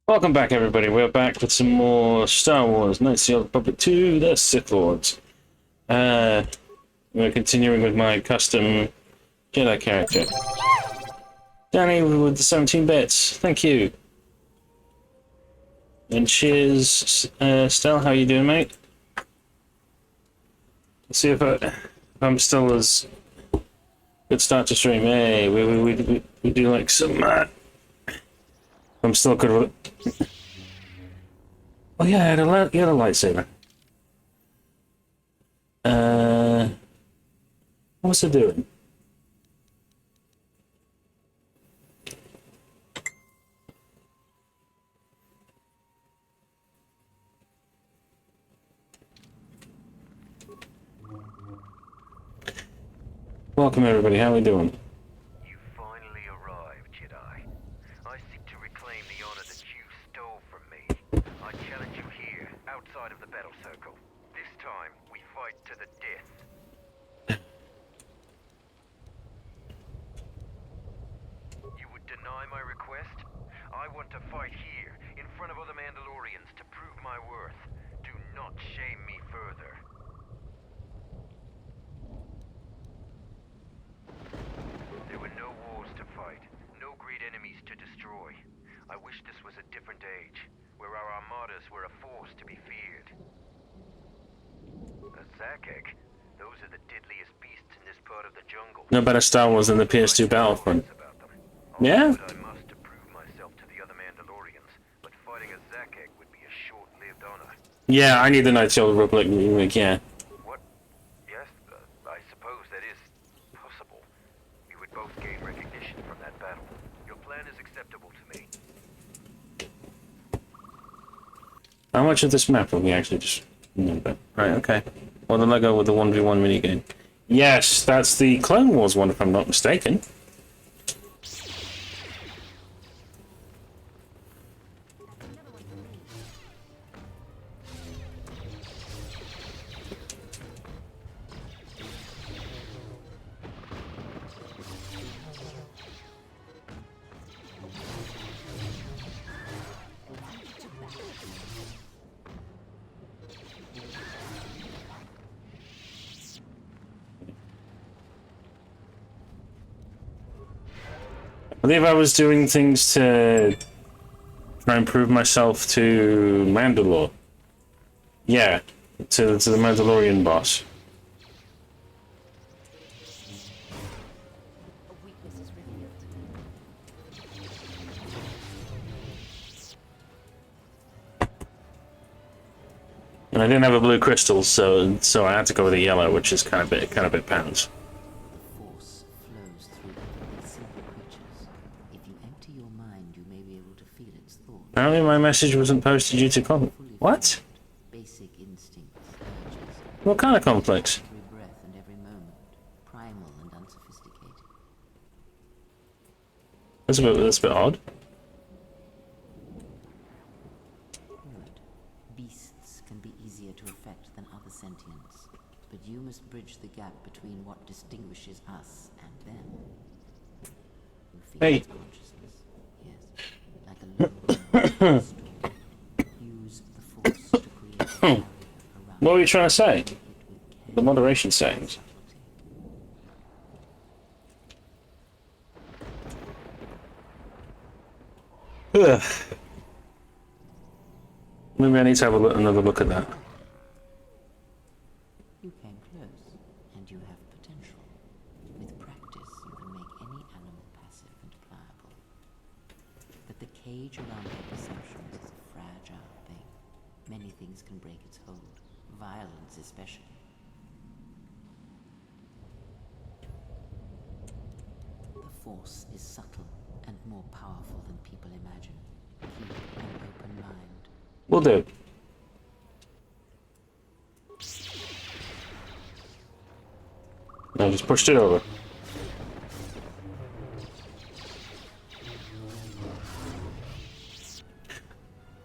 Welcome back, everybody. We're back with some more Star Wars Knights of the Old Republic 2, the Sith Lords. We're continuing with my custom Jedi character. Danny with the 17 bits. Thank you. And cheers, Stel. How you doing, mate? Let's see if I'm still as good start to stream. Hey, we do like some. I'm still good with it. Oh yeah, you had a lightsaber. What was it doing? Welcome everybody, how are we doing? You finally arrived, Jedi. I seek to reclaim the honor that you stole from me. I challenge you here, outside of the battle circle. This time, we fight to the death. You would deny my request? I want to fight here, in front of other Mandalorians, to prove my worth. Do not shame me further. There were no wars to fight, no great enemies to destroy. I wish this was a different age, where our armadas were a force to be feared. A Zakek? Those are the deadliest beasts in this part of the jungle. No better Star Wars than the PS2 Battlefront. Yeah? I must to prove myself to the other Mandalorians, but fighting a Zakek would be a short-lived honor. Yeah, I need the Knights of the Old Republic remake, yeah. What? Yes, I suppose that is possible. We would both gain recognition from that battle. Your plan is acceptable to me. How much of this map will we actually just remember? Right, okay. Or the Lego with the 1v1 minigame. Yes, that's the Clone Wars one if I'm not mistaken. I believe I was doing things to try and prove myself to Mandalore. Yeah, to the Mandalorian boss. And I didn't have a blue crystal, so I had to go with a yellow, which is kind of bit pounds. Apparently my message wasn't posted due to conflict. What? Basic instincts, urges, What kind of conflicts? every breath and every moment, primal and unsophisticated. That's a bit odd. Good. Beasts can be easier to affect than other sentients, but you must bridge the gap between what distinguishes us and them. You feel Hey. its consciousness, yes, like a little storm. Use the force to create a barrier around What were you trying to say? it with The moderation settings. Ugh. Maybe I need to have another look at that. You came close, and you have potential. With practice, you can make any animal passive and pliable. But the cage around your perceptions is a fragile thing. Many things can break its hold, violence especially. The Force is subtle and more powerful than people imagine. Keep an open mind. Will do. I just pushed it over.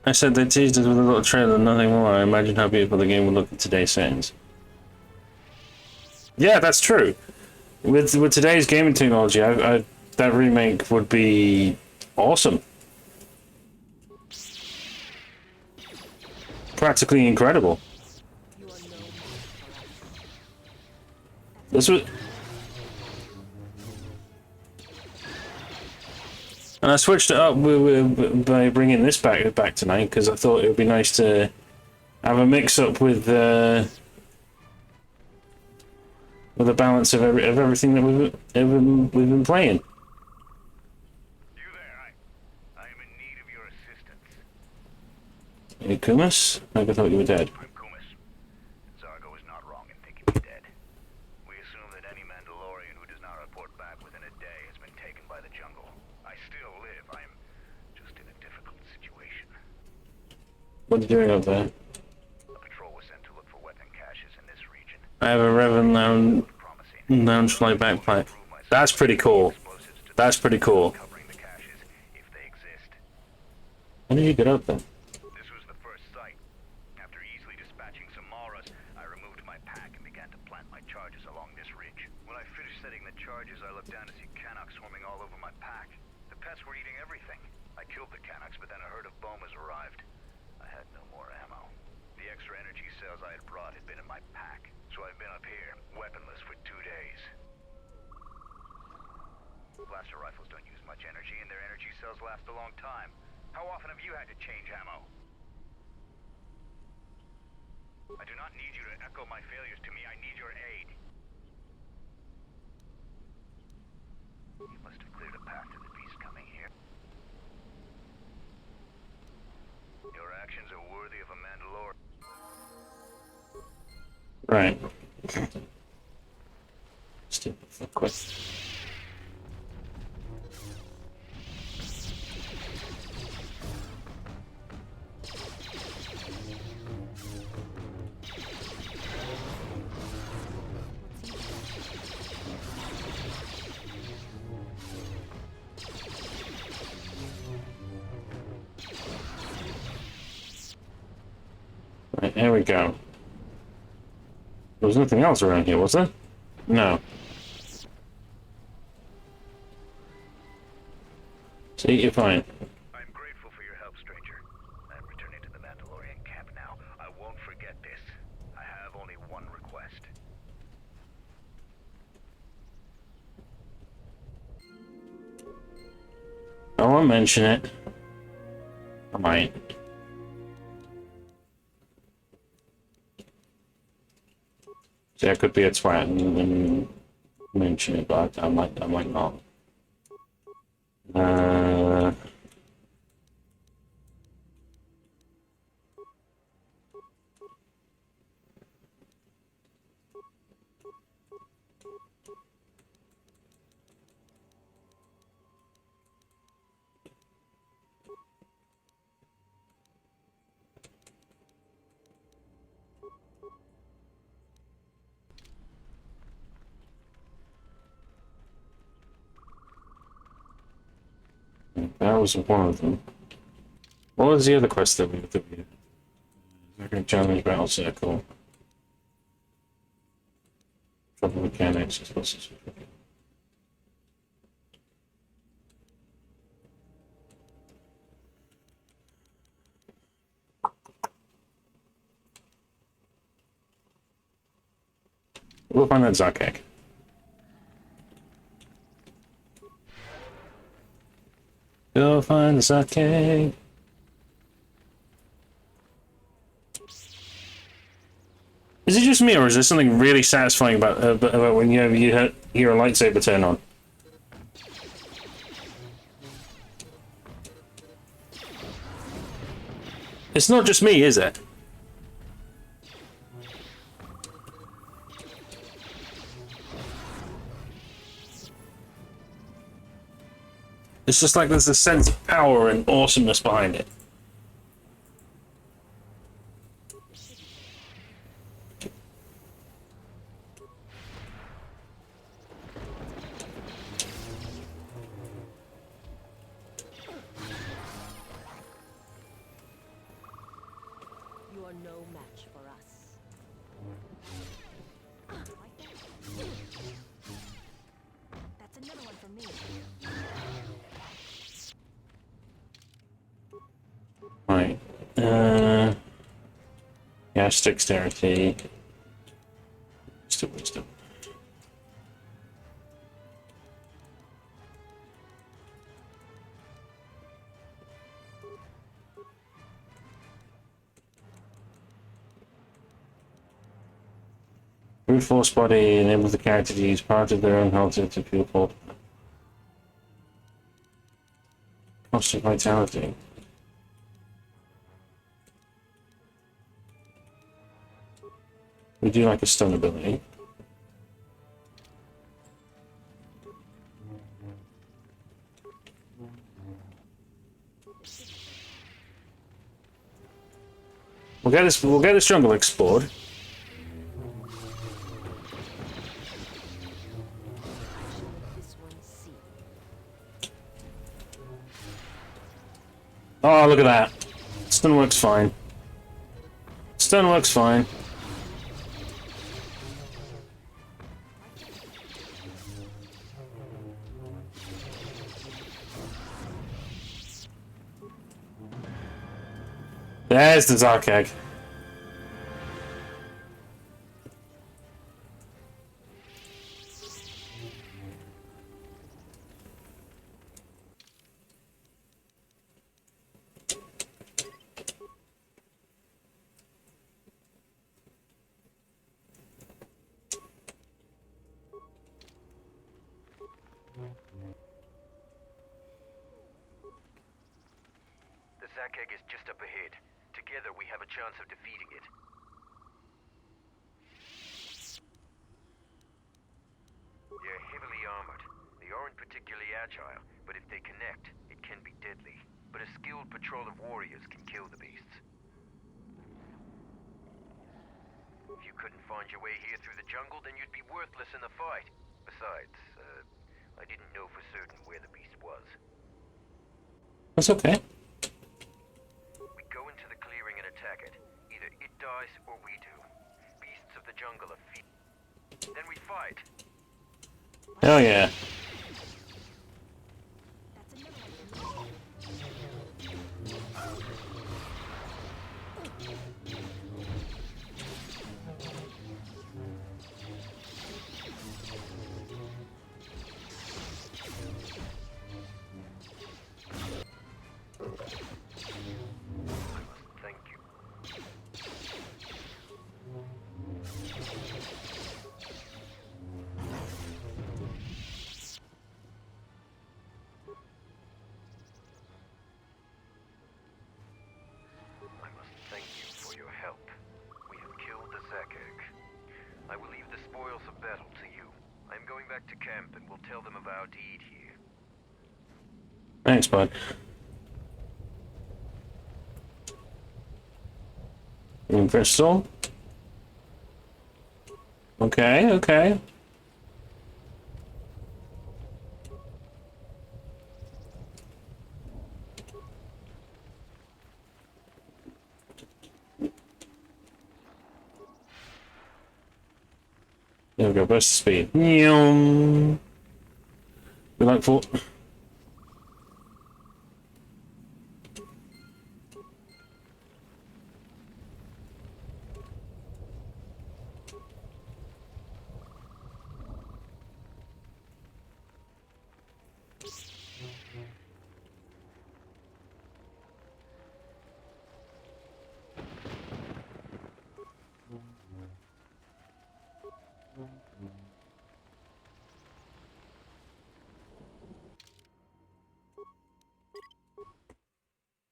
I said they teased us with a little trailer, nothing more. I imagine how beautiful the game would look in today's settings. Yeah, that's true. With today's gaming technology, that remake would be awesome. practically incredible. This was... And I switched it up by bringing this back tonight because I thought it would be nice to have a mix-up with a balance of everything that we've been playing. You there? I am in need of your assistance. Hey, Kumas? I thought you were dead. I'm Kumis. Zargo is not wrong in thinking me dead. We assume that any Mandalorian who does not report back within a day has been taken by the jungle. I still live. I am just in a difficult situation. What are you doing up there? A patrol was sent to look for weapon caches in this region. I have a Revan lounge fly backpack. That's pretty cool. That's pretty cool. Covering the caches if they exist. How did you get up there? This was the first site. After easily dispatching some Maras, I removed my pack and began to plant my charges along this ridge. When I finished setting the charges, I looked down to see Canucks swarming all over my pack. The pets were eating everything. I killed the Canucks, but then a herd of Bomas arrived. I had no more ammo. The extra energy cells I had brought had been in my pack, so I've been up here, weaponless for 2 days. Blaster rifles don't use much energy, and their energy cells last a long time. How often have you had to change ammo? I do not need you to echo my failures to me. I need your aid. You must have cleared a path to the beast coming here. Your actions are worthy of a Mandalorian. Right. Stupid fuck quick. Right, there we go. There was nothing else around here, was there? No. See, you're fine. I'm grateful for your help, stranger. I'm returning to the Mandalorian camp now. I won't forget this. I have only one request. I won't mention it. I might. See, I could be a twat and mention it, but I might not. That was one of them. What was the other quest that we challenge battle circle? Trouble mechanics, I suppose. We'll find that Zarkek. Go find the Zarkek. Is it just me, or is there something really satisfying about when you hear a lightsaber turn on? It's not just me, is it? It's just like there's a sense of power and awesomeness behind it. You are no match for us. That's another one for me. Right. Cash dexterity. Still wisdom. Brute force body enables the character to use part of their own health to feel full. Constant vitality. We do like a stun ability. We'll get this jungle explored. This one's C. Oh, look at that. Stun works fine. Stun works fine. There's the Zark egg. The Zack egg is just up ahead. Together we have a chance of defeating it. They're heavily armored. They aren't particularly agile, but if they connect, it can be deadly. But a skilled patrol of warriors can kill the beasts. If you couldn't find your way here through the jungle, then you'd be worthless in the fight. Besides, I didn't know for certain where the beast was. That's okay. We go into the clearing and attack it. Either it dies or we do. Beasts of the jungle are feet. Then we fight. Hell yeah. Thank you. I must thank you for your help. We have killed the Zack egg. I will leave the spoils of battle to you. I am going back to camp and will tell them of our deed here. Thanks, bud. Green crystal. Okay, okay. There we go, burst of speed. We like for.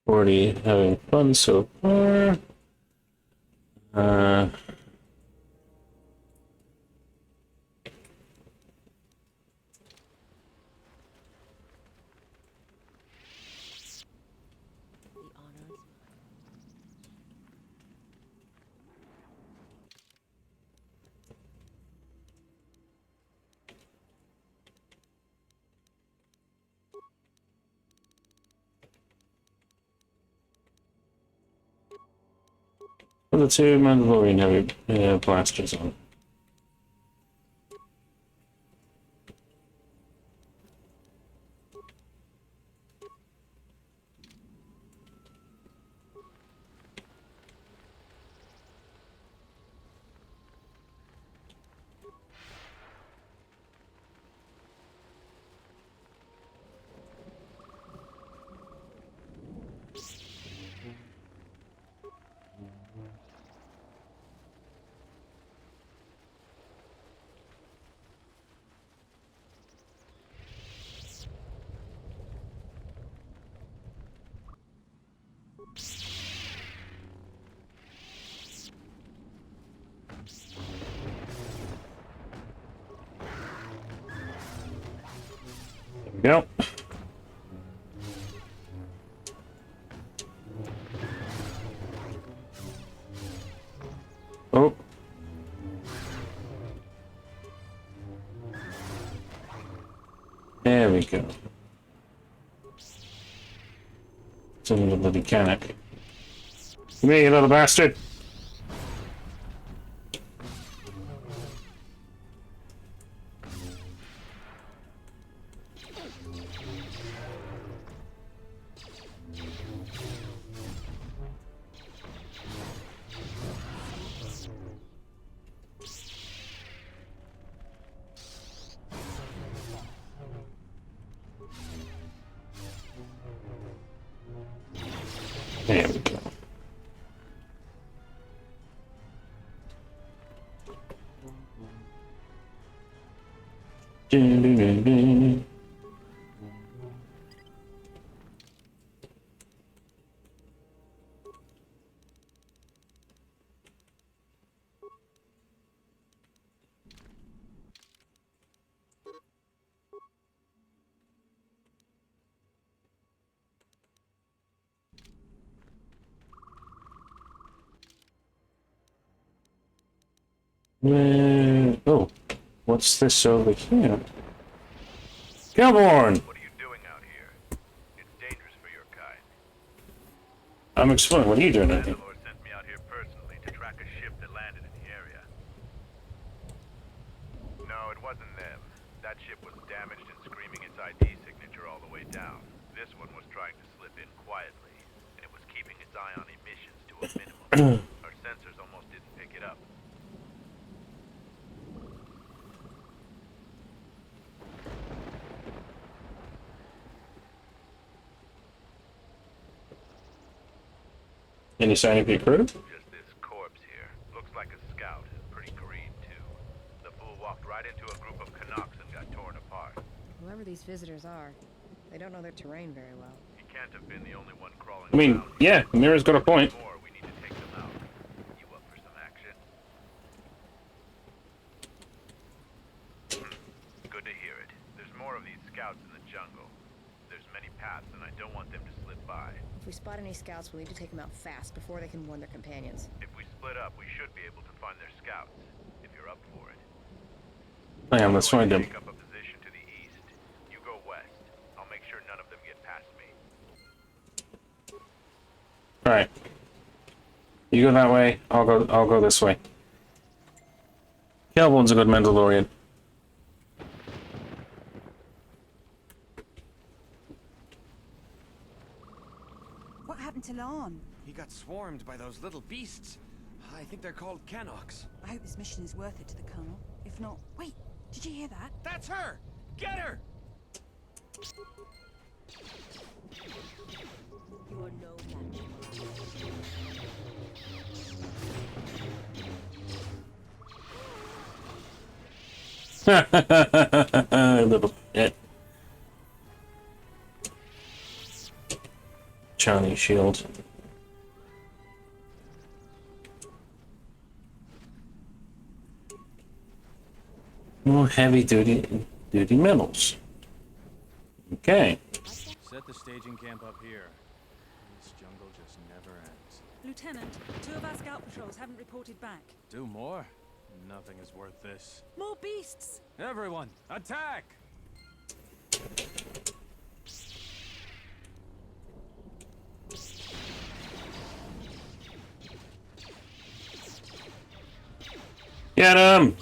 Already having fun so far. The honor is Put the two Mandalorian heavy blasters on. There we go. Oh. There we go. It's a little bloody mechanic. Come here, you little bastard! There we go. Dun. Oh, what's this over here? Cailborn! What are you doing out here? It's dangerous for your kind. I'm exploring. What are you doing out here? Mandalore sent me out here personally to track a ship that landed in the area. No, it wasn't them. That ship was damaged and screaming its ID signature all the way down. This one was trying to slip in quietly, and it was keeping its eye on emissions to a minimum. Our sensors almost didn't pick it up. Any sign of your crew? Just this corpse here. Looks like a scout. Pretty green, too. The fool walked right into a group of Canucks and got torn apart. Whoever these visitors are, they don't know their terrain very well. He can't have been the only one crawling I mean, around. yeah, Mira's got a point. More, we need to take them out. You up for some action? Good to hear it. There's more of these scouts in the jungle. There's many paths, and I don't want them to slip by. If we spot any scouts, we'll need to take them out fast before they can warn their companions. If we split up, we should be able to find their scouts, if you're up for it. I am, let's find him. Take up a position to the east. You go west. I'll make sure none of them get past me. Alright. You go that way, I'll go this way. Cailborn's a good Mandalorian. What happened to Lon? He got swarmed by those little beasts. I think they're called Canucks. I hope this mission is worth it to the Colonel. If not... Wait, did you hear that? That's her! Get her! You are no match for us. Little bit. Johnny shield. More heavy duty metals. Okay. Set the staging camp up here. This jungle just never ends. Lieutenant, 2 of our scout patrols haven't reported back. Do more? Nothing is worth this. More beasts! Everyone, attack! Get him!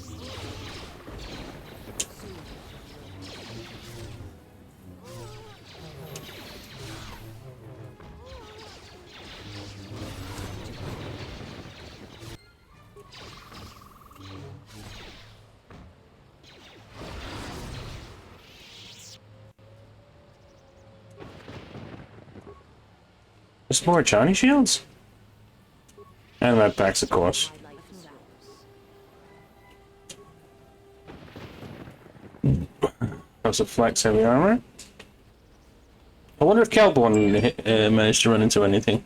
There's more Johnny shields? And that packs, of course. My life is ours. House of Flex heavy armor. I wonder if Cailborn managed to run into anything.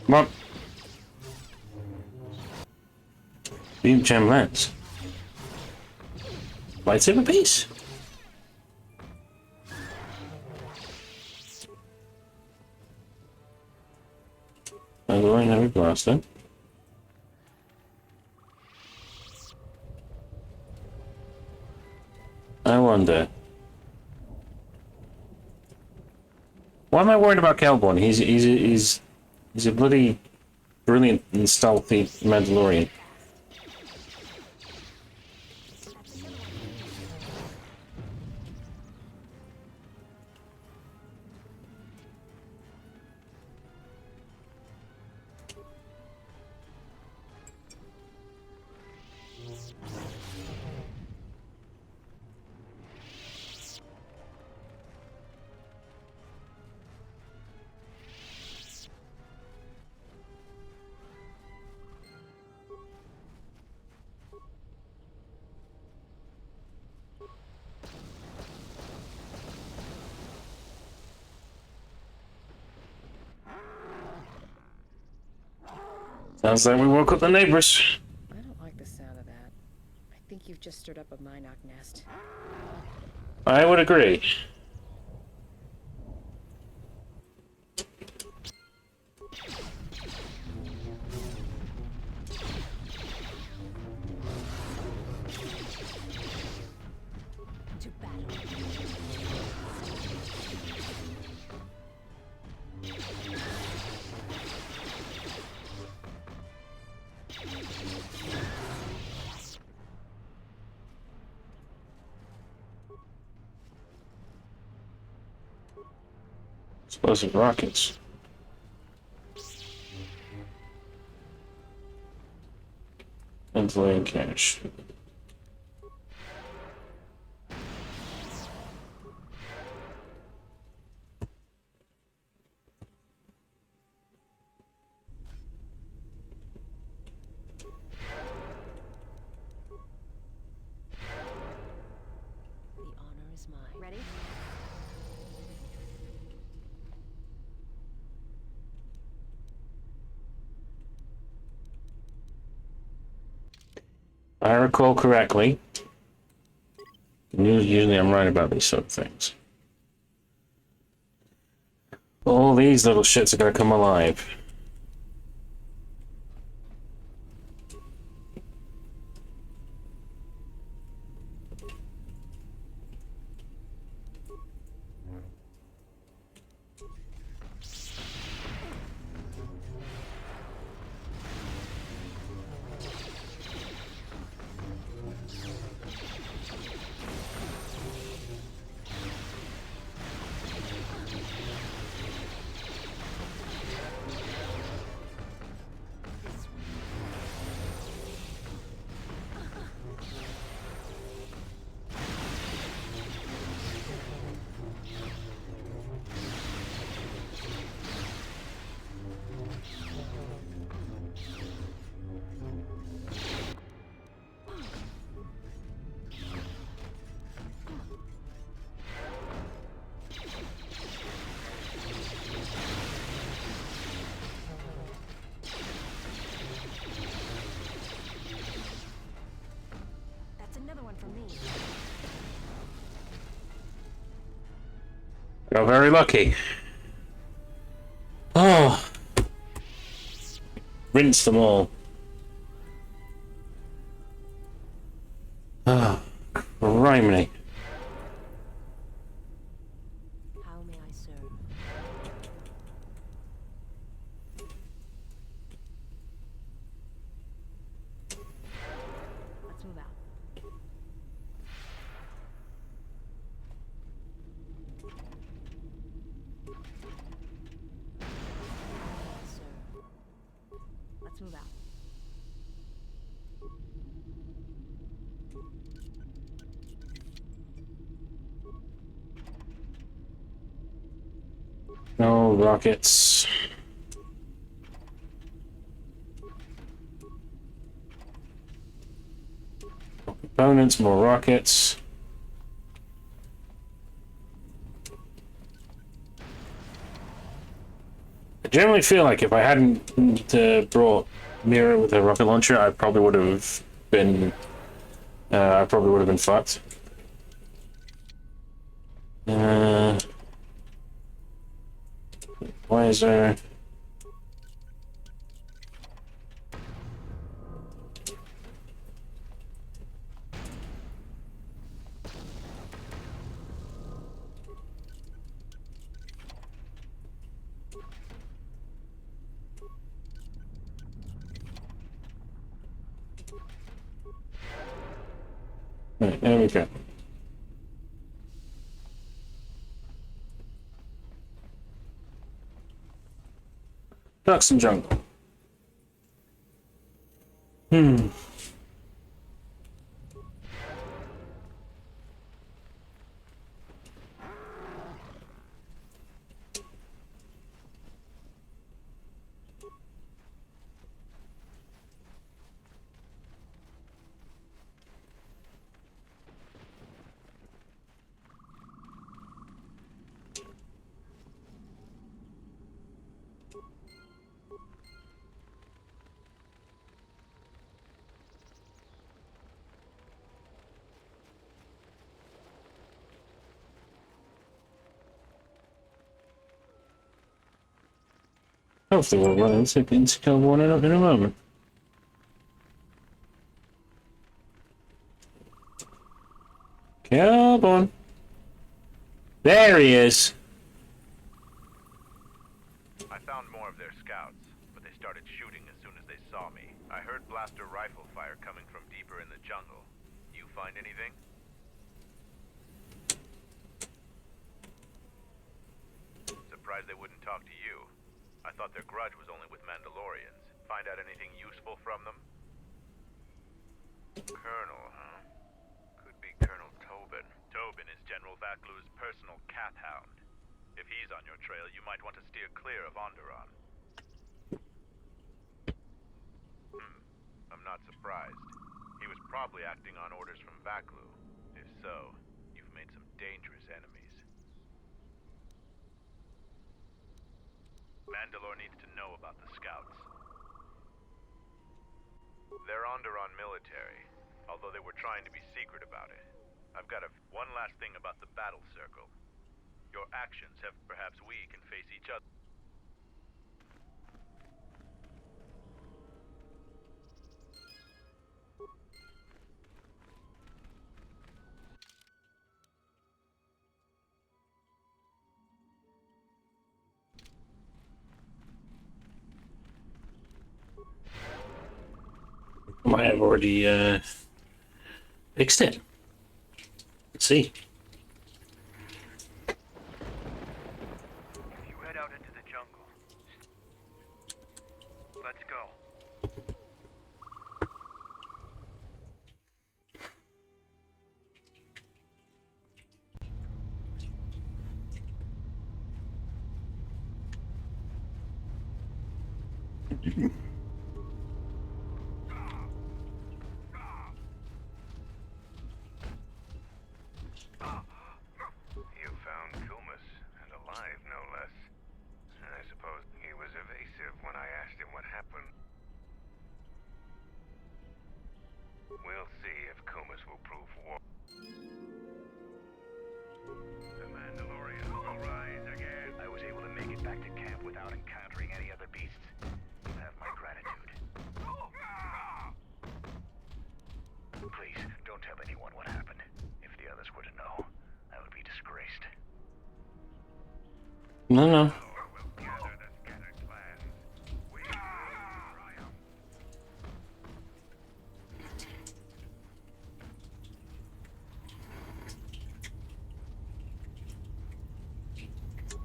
Come on. Beam gem lens. Lightsaber piece. Alluring heavy blaster. I wonder. Why am I worried about Calborn? He's a bloody brilliant and stealthy Mandalorian. Sounds like we woke up the neighbors. I don't like the sound of that. I think you've just stirred up a Minoc nest. I would agree. To battle. Explosive rockets. Insulating cache. The honor is mine. Ready? If I recall correctly, usually I'm right about these sort of things. All these little shits are gonna come alive. That's another one for me. Got very lucky. Oh. Rinse them all. Ah, criminy. How may I serve? Let's move out. Sir. Let's move out. No rockets. More components, more rockets. generally feel like if I hadn't brought Mira with a rocket launcher, I probably would have been. I probably would have been fucked. Why is there? Right, there we go. Ducks and jungle. Hopefully we'll run into kill one in a moment. Come on. There he is. I found more of their scouts, but they started shooting as soon as they saw me. I heard blaster rifle fire coming from deeper in the jungle. You find anything? Surprised they wouldn't talk to you. I thought their grudge was only with Mandalorians. Find out anything useful from them? Colonel, huh? Could be Colonel Tobin. Tobin is General Vaklu's personal cat hound. If he's on your trail, you might want to steer clear of Onderon. I'm not surprised. He was probably acting on orders from Vaklu. If so, you've made some dangerous enemies. Mandalore needs to know about the scouts. They're Onderon military, although they were trying to be secret about it. I've got one last thing about the battle circle. Your actions have perhaps we can face each other. Might have already fixed it. Let's see. You head out into the jungle. Let's go. You found Kumas, and alive, no less. I suppose he was evasive when I asked him what happened. We'll see if Kumas will prove war. The Mandalorian will rise again. I was able to make it back to camp without encountering any other beasts. You have my gratitude. Please, don't tell anyone what happened. If the others were to know, I would be disgraced. No. We'll gather the scattered clans. We will triumph.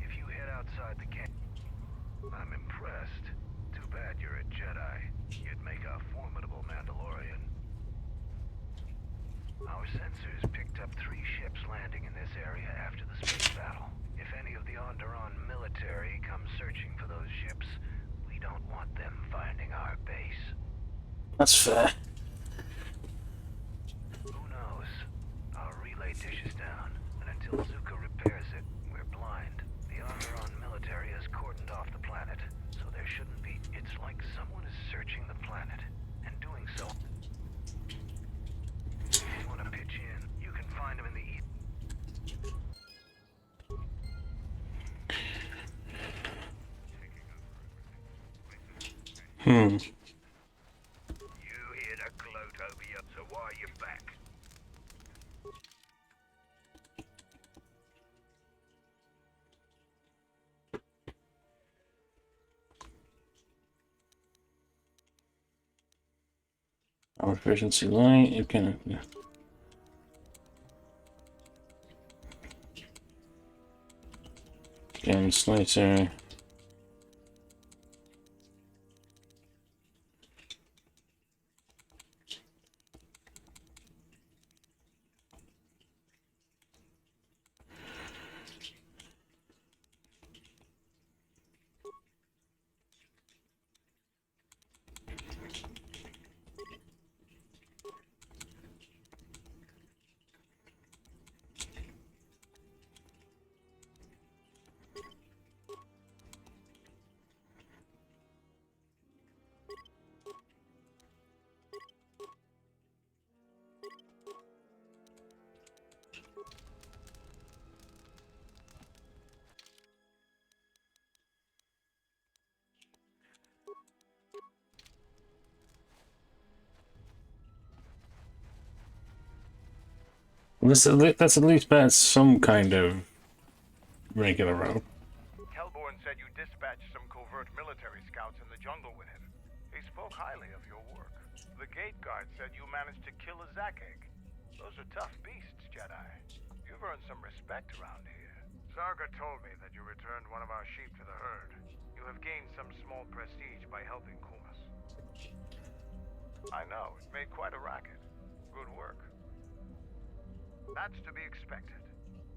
If you head outside the camp, I'm impressed. Too bad you're a Jedi. You'd make a formidable Mandalorian. Our sensors picked up 3 ships landing in this area after the space battle. If any of the Onderon military come searching for those ships, we don't want them finding our base. That's fair. Who knows? Our relay dish is down, and until Zuka repairs it, we're blind. The Onderon military has cordoned off the planet. Hmm. You hear the gloat over you, so why are you back? Power efficiency light. You can. Yeah. Again, slicer. That's at least better some kind of regular road. Kelborn said you dispatched some covert military scouts in the jungle with him. He spoke highly of your work. The gate guard said you managed to kill a Zakeg. Those are tough beasts, Jedi. You've earned some respect around here. Zarga told me that you returned one of our sheep to the herd. You have gained some small prestige by helping Kumas. I know, it made quite a racket. Good work. That's to be expected.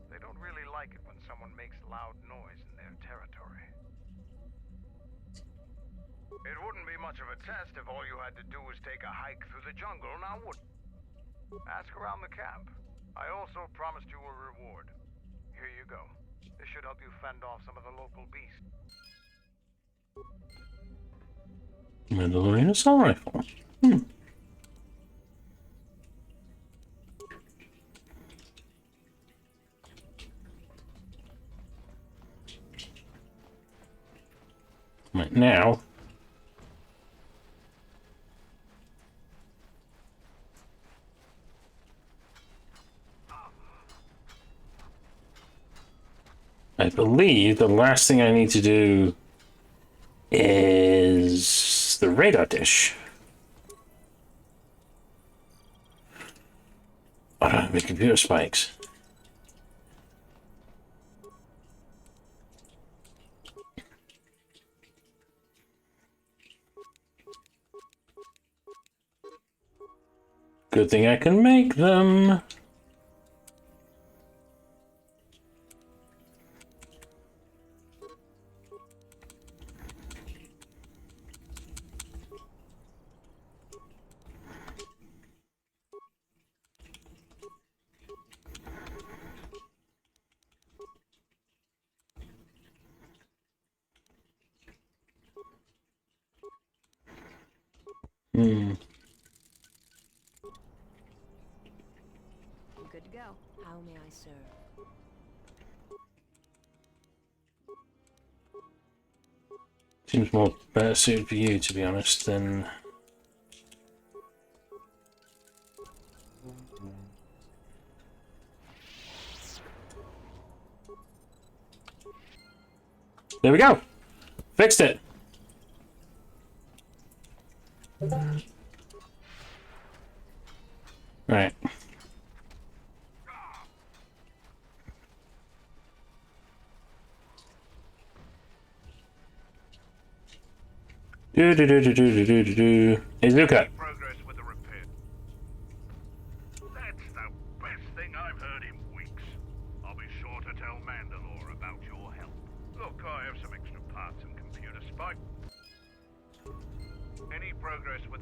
They don't really like it when someone makes loud noise in their territory. It wouldn't be much of a test if all you had to do was take a hike through the jungle, now would? Ask around the camp. I also promised you a reward. Here you go. This should help you fend off some of the local beasts. Mandalorian assault rifle. Right now. I believe the last thing I need to do is the radar dish. I don't have any computer spikes. Good thing I can make them. Good to go. How may I serve? Seems more better suited for you, to be honest, than... There we go! Fixed it! Right. Do. Hey, Luca. Progress with the repair. That's the best thing I've heard in weeks. I'll be sure to tell Mandalore about your help. Look, I have some extra parts and computer spike. Any progress with...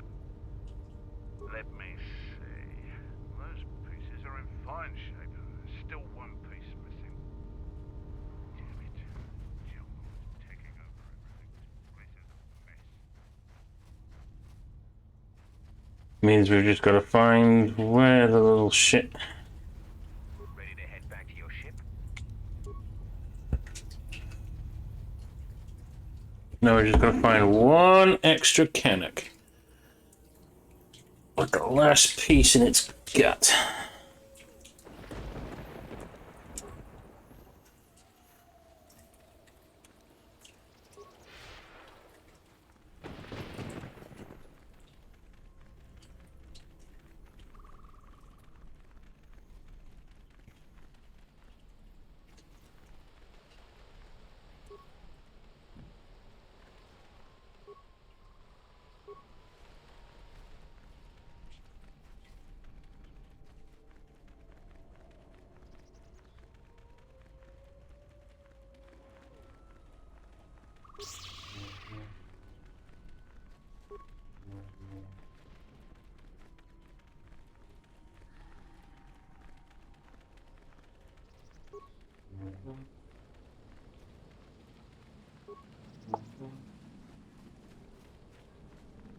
Let me see. Most pieces are in fine shape. There's still one piece missing. Damn it. Gilmore's taking over everything. This place is a mess. Means we've just got to find where the little shit... Ready to head back to your ship? Now we're just gonna find one extra Canuck. With the last piece in its gut.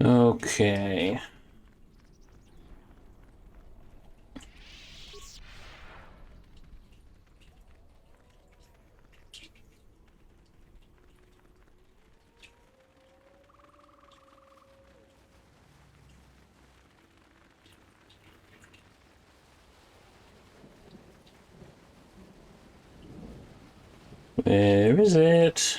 Okay. Where is it?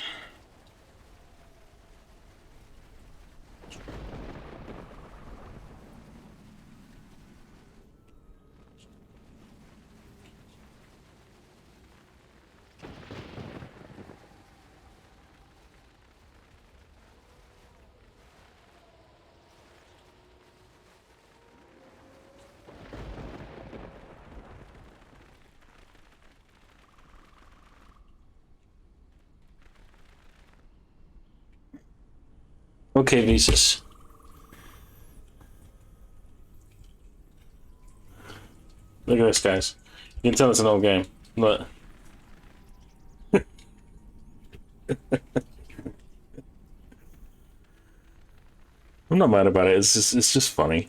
Okay, Iziz. Look at this, guys. You can tell it's an old game, but I'm not mad about it. It's just funny.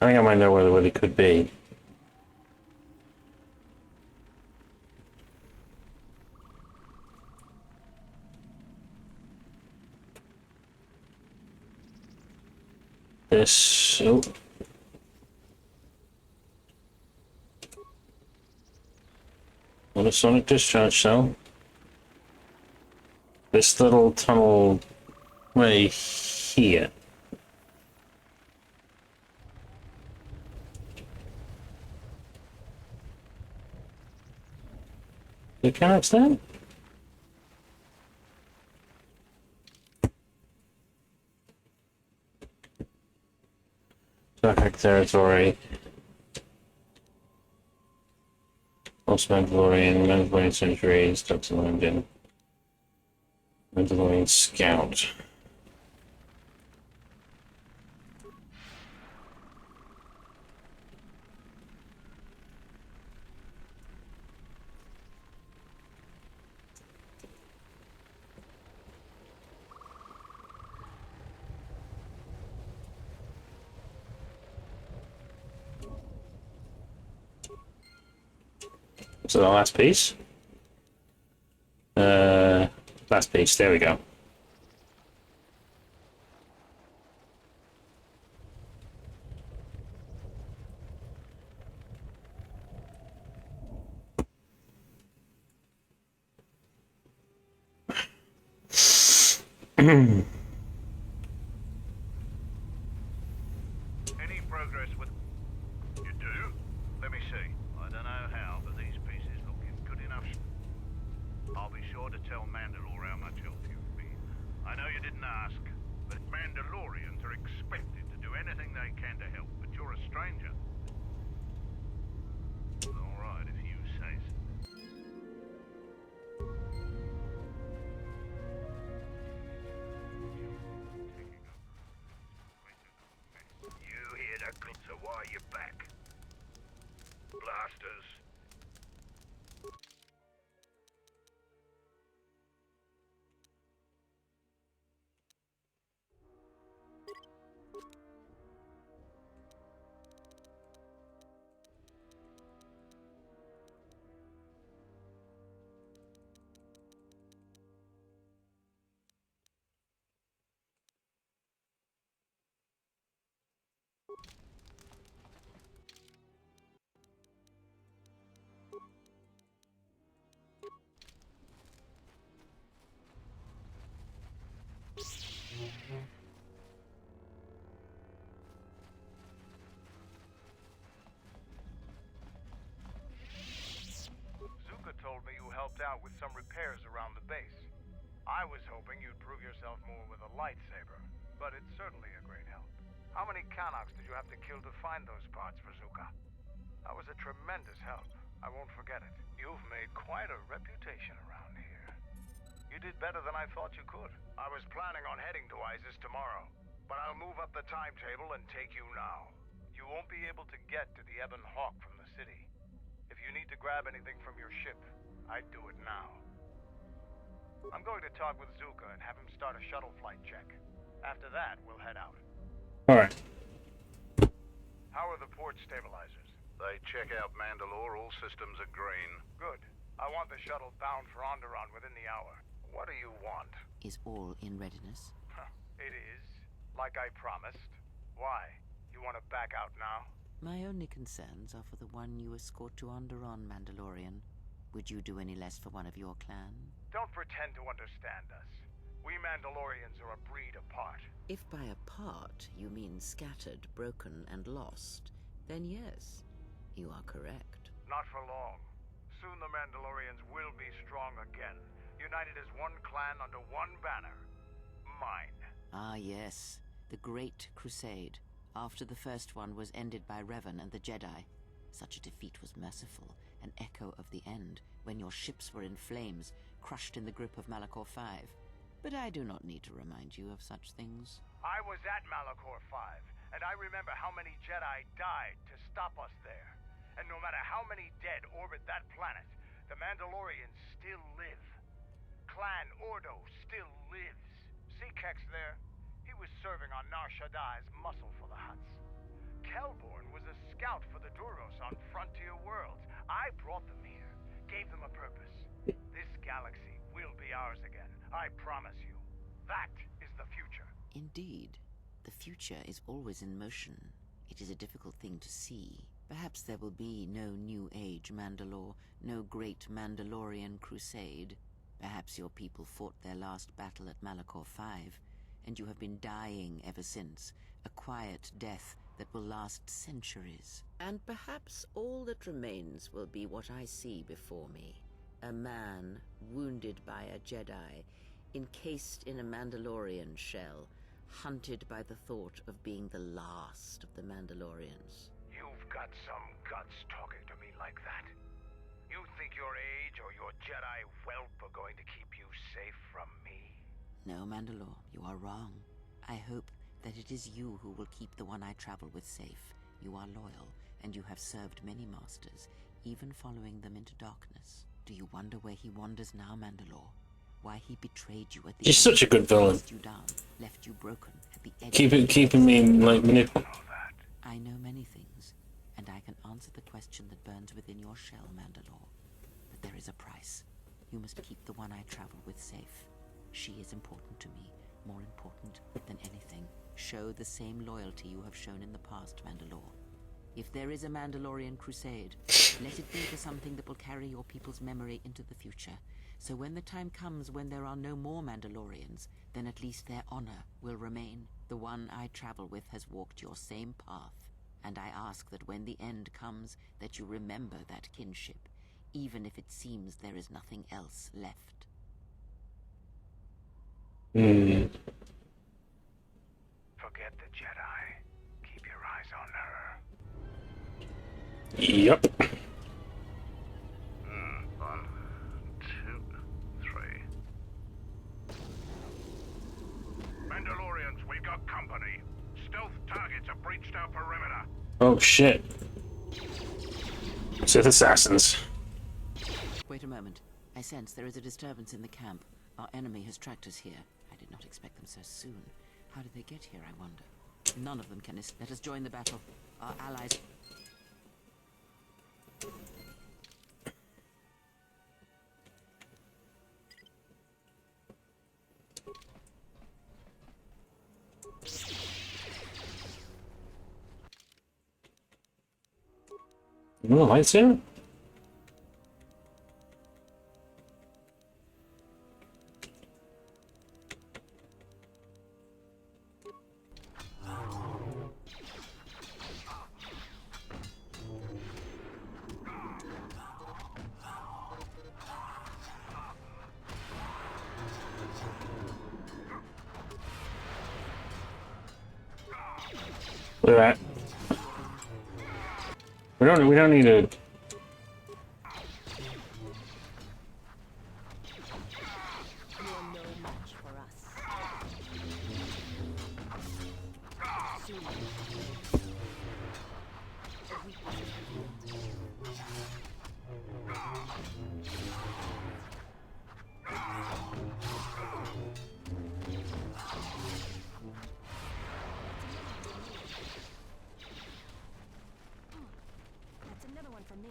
I think I might know where they could be. This. Oh. What a sonic discharge cell. This little tunnel right here. The Canucks then? Traffic territory. Lost Mandalorian centuries, Dr. London. Mandalorian Scout. So the last piece? Last piece, there we go. Any progress with... You do? Let me see. I don't know how, but these pieces look in good enough... I'll be sure to tell Mandalore how much help you've been. I know you didn't ask, but Mandalorians are expected to do anything they can to help, but you're a stranger. All right, if you say so. You hear that? So why are you back? Blasters. Zuka told me you helped out with some repairs around the base. I was hoping you'd prove yourself more with a lightsaber, but it's certainly a great help. How many Kanaks did you have to kill to find those parts for Zuka? That was a tremendous help. I won't forget it. You've made quite a reputation around here. You did better than I thought you could. I was planning on heading to Iziz tomorrow, but I'll move up the timetable and take you now. You won't be able to get to the Ebon Hawk from the city. If you need to grab anything from your ship, I'd do it now. I'm going to talk with Zuka and have him start a shuttle flight check. After that, we'll head out. Alright. How are the port stabilizers? They check out Mandalore. All systems are green. Good. I want the shuttle bound for Onderon within the hour. What do you want? Is all in readiness? It is. Like I promised. Why? You want to back out now? My only concerns are for the one you escort to Onderon, Mandalorian. Would you do any less for one of your clan? Don't pretend to understand us. We Mandalorians are a breed apart. If by apart you mean scattered, broken, and lost, then yes, you are correct. Not for long. Soon the Mandalorians will be strong again, united as one clan under one banner. Mine. Ah yes, the Great Crusade. After the first one was ended by Revan and the Jedi. Such a defeat was merciful, an echo of the end, when your ships were in flames, crushed in the grip of Malachor V. But I do not need to remind you of such things. I was at Malachor 5, and I remember how many Jedi died to stop us there. And no matter how many dead orbit that planet, the Mandalorians still live. Clan Ordo still lives. See Kex there? He was serving on Nar Shaddai's muscle for the Hutts. Kelborn was a scout for the Duros on frontier worlds. I brought them here, gave them a purpose. This galaxy will be ours again, I promise you. That is the future. Indeed, the future is always in motion. It is a difficult thing to see. Perhaps there will be no New Age Mandalore, no great Mandalorian crusade. Perhaps your people fought their last battle at Malachor V, and you have been dying ever since, a quiet death that will last centuries. And perhaps all that remains will be what I see before me. A man wounded by a Jedi, encased in a Mandalorian shell, hunted by the thought of being the last of the Mandalorians. You've got some guts talking to me like that. You think your age or your Jedi whelp are going to keep you safe from me? No, Mandalore, you are wrong. I hope that it is you who will keep the one I travel with safe. You are loyal, and you have served many masters, even following them into darkness. Do you wonder where he wanders now, Mandalore? Why he betrayed you at the She's such a good villain. Cast you down, left you broken at the edge. Keeping me like manipulated. I know many things, and I can answer the question that burns within your shell, Mandalore. But there is a price. You must keep the one I travel with safe. She is important to me, more important than anything. Show the same loyalty you have shown in the past, Mandalore. If there is a Mandalorian crusade, let it be for something that will carry your people's memory into the future. So when the time comes when there are no more Mandalorians, then at least their honor will remain. The one I travel with has walked your same path, and I ask that when the end comes, that you remember that kinship, even if it seems there is nothing else left. Hmm. Forget the Jedi. Keep your eyes on her. Yep. 1, 2, 3. Mandalorians, we got company. Stealth targets have breached our perimeter. Oh shit. Sith assassins. Wait a moment. I sense there is a disturbance in the camp. Our enemy has tracked us here. I did not expect them so soon. How did they get here, I wonder? None of them can let us join the battle. Our allies... Oh, lights here? Look at that. We don't need to. You are no match for us. Soon. A weakness is That's another one for me.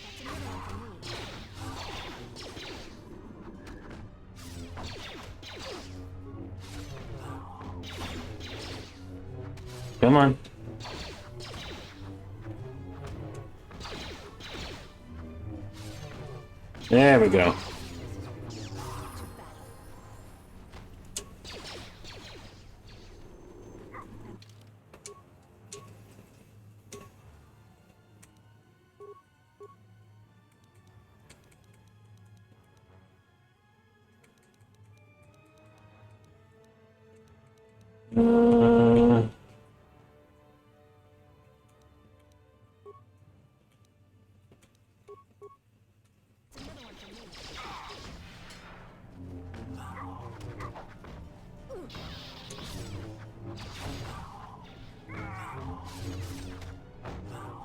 That's another one for me. Come on. There we go.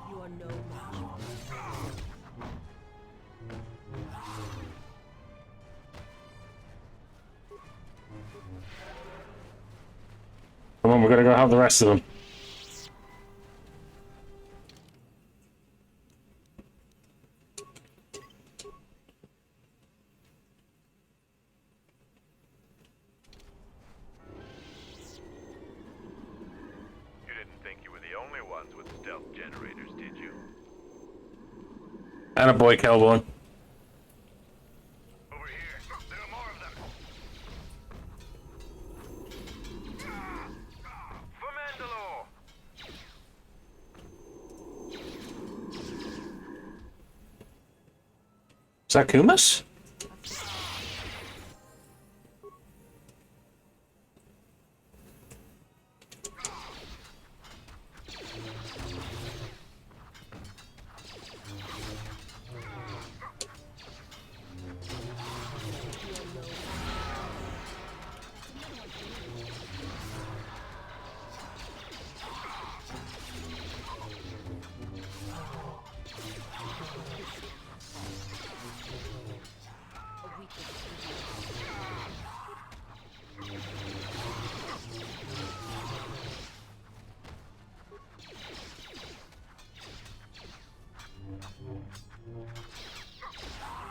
You are no match. Come on, we gotta go help the rest of them. You didn't think you were the only ones with stealth generators, did you? Attaboy, Cowboy. Over here. There are more of them. For Mandalore! Is that Kumas?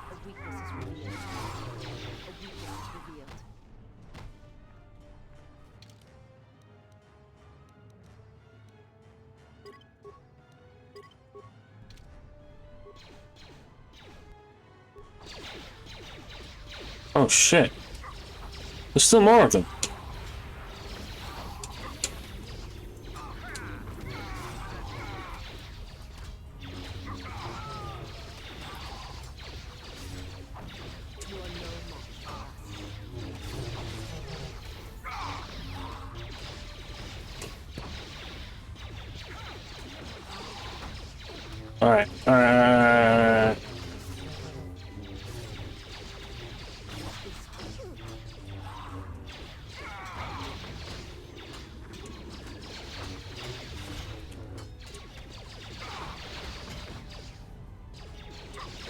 A weakness is revealed. A weakness is revealed. Oh shit. There's still more of them. You are no match for us. Alright.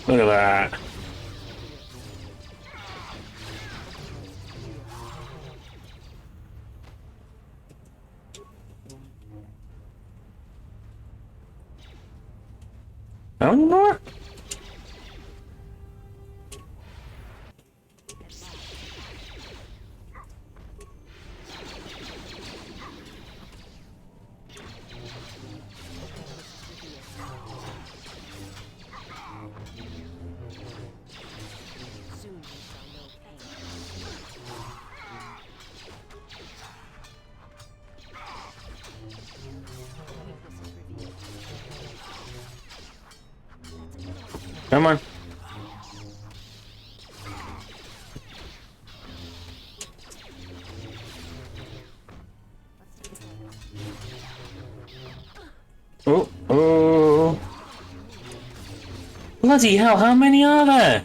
Look at that. How many more? Soon you shall know pain. Weakness is revealed. Come on. Oh, oh. Bloody hell, how many are there?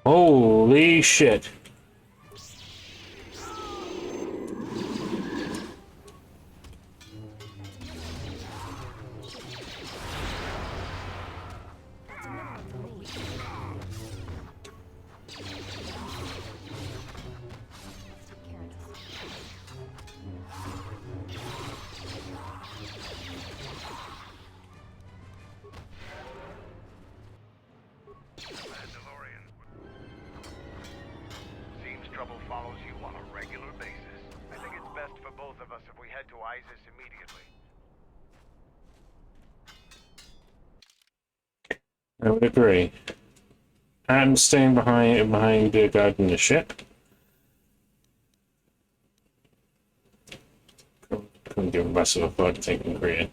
Holy shit. Mandalorian. Seems trouble follows you on a regular basis. I think it's best for both of us if we head to Iziz immediately. I would agree. I'm staying behind guarding the ship. Couldn't give a mess of a fuck taking Korea.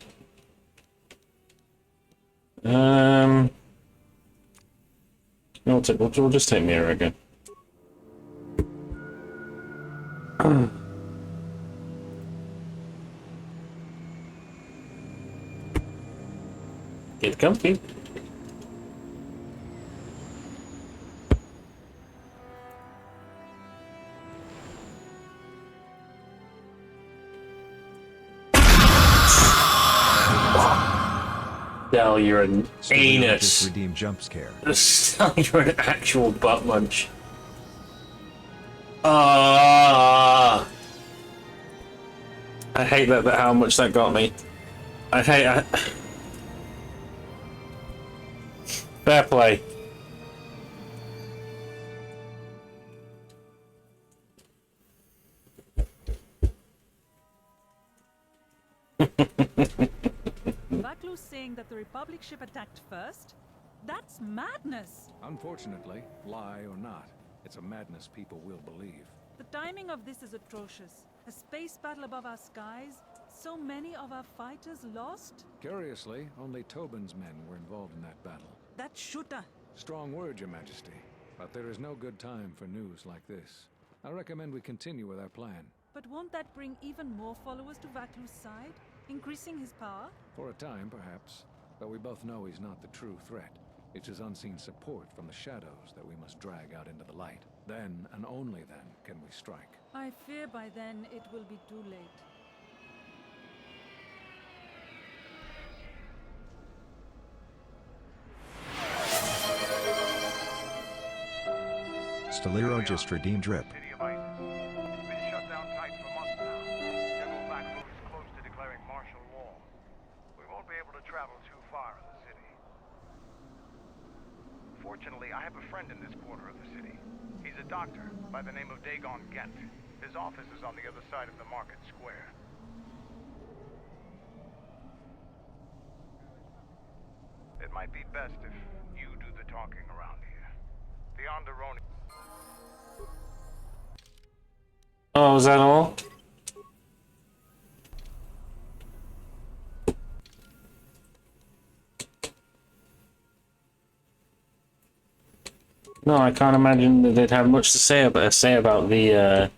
We'll just take Mira again. Get comfy. Dell, you're an anus. Redeem jump scare. Dell, you're an actual butt munch. I hate that how much that got me. Fair play. Vaklu's saying that the Republic ship attacked first? That's madness! Unfortunately, lie or not, it's a madness people will believe. The timing of this is atrocious. A space battle above our skies, so many of our fighters lost? Curiously, only Tobin's men were involved in that battle. That shooter! Strong word, Your Majesty, but there is no good time for news like this. I recommend we continue with our plan. But won't that bring even more followers to Vaklu's side? Increasing his power? For a time, perhaps, but we both know he's not the true threat. It's his unseen support from the shadows that we must drag out into the light. Then, and only then, can we strike. I fear by then it will be too late. Stelero just redeemed drip. City of Iziz. It's been shut down tight for months now. General Vaklu is close to declaring martial law. We won't be able to travel too far in the city. Fortunately, I have a friend in this quarter of the city. He's a doctor by the name of Dxun. His office is on the other side of the market square. It might be best if you do the talking around here. The Onderoni. Oh, is that all? No, I can't imagine that they'd have much to say about the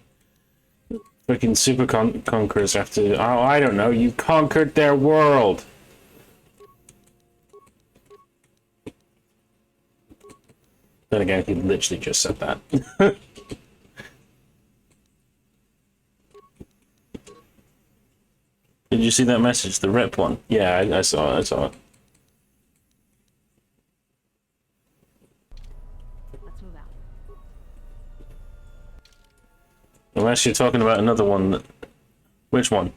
Freaking super conquerors have to. Oh, I don't know. You conquered their world. Then again, he literally just said that. Did you see that message? The rip one? Yeah, I saw it. I saw it. Let's move out. Unless you're talking about another one. Which one?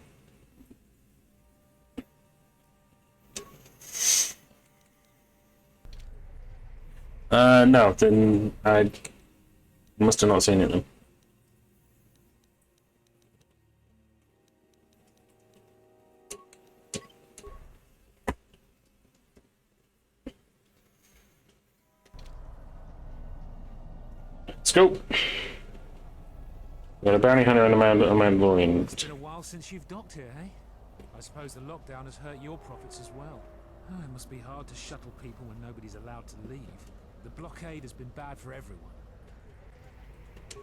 No. Then I must have not seen it then. Let's go. We got a bounty hunter and a Mandalorian. It's been a while since you've docked here, eh? I suppose the lockdown has hurt your profits as well. Oh, it must be hard to shuttle people when nobody's allowed to leave. The blockade has been bad for everyone.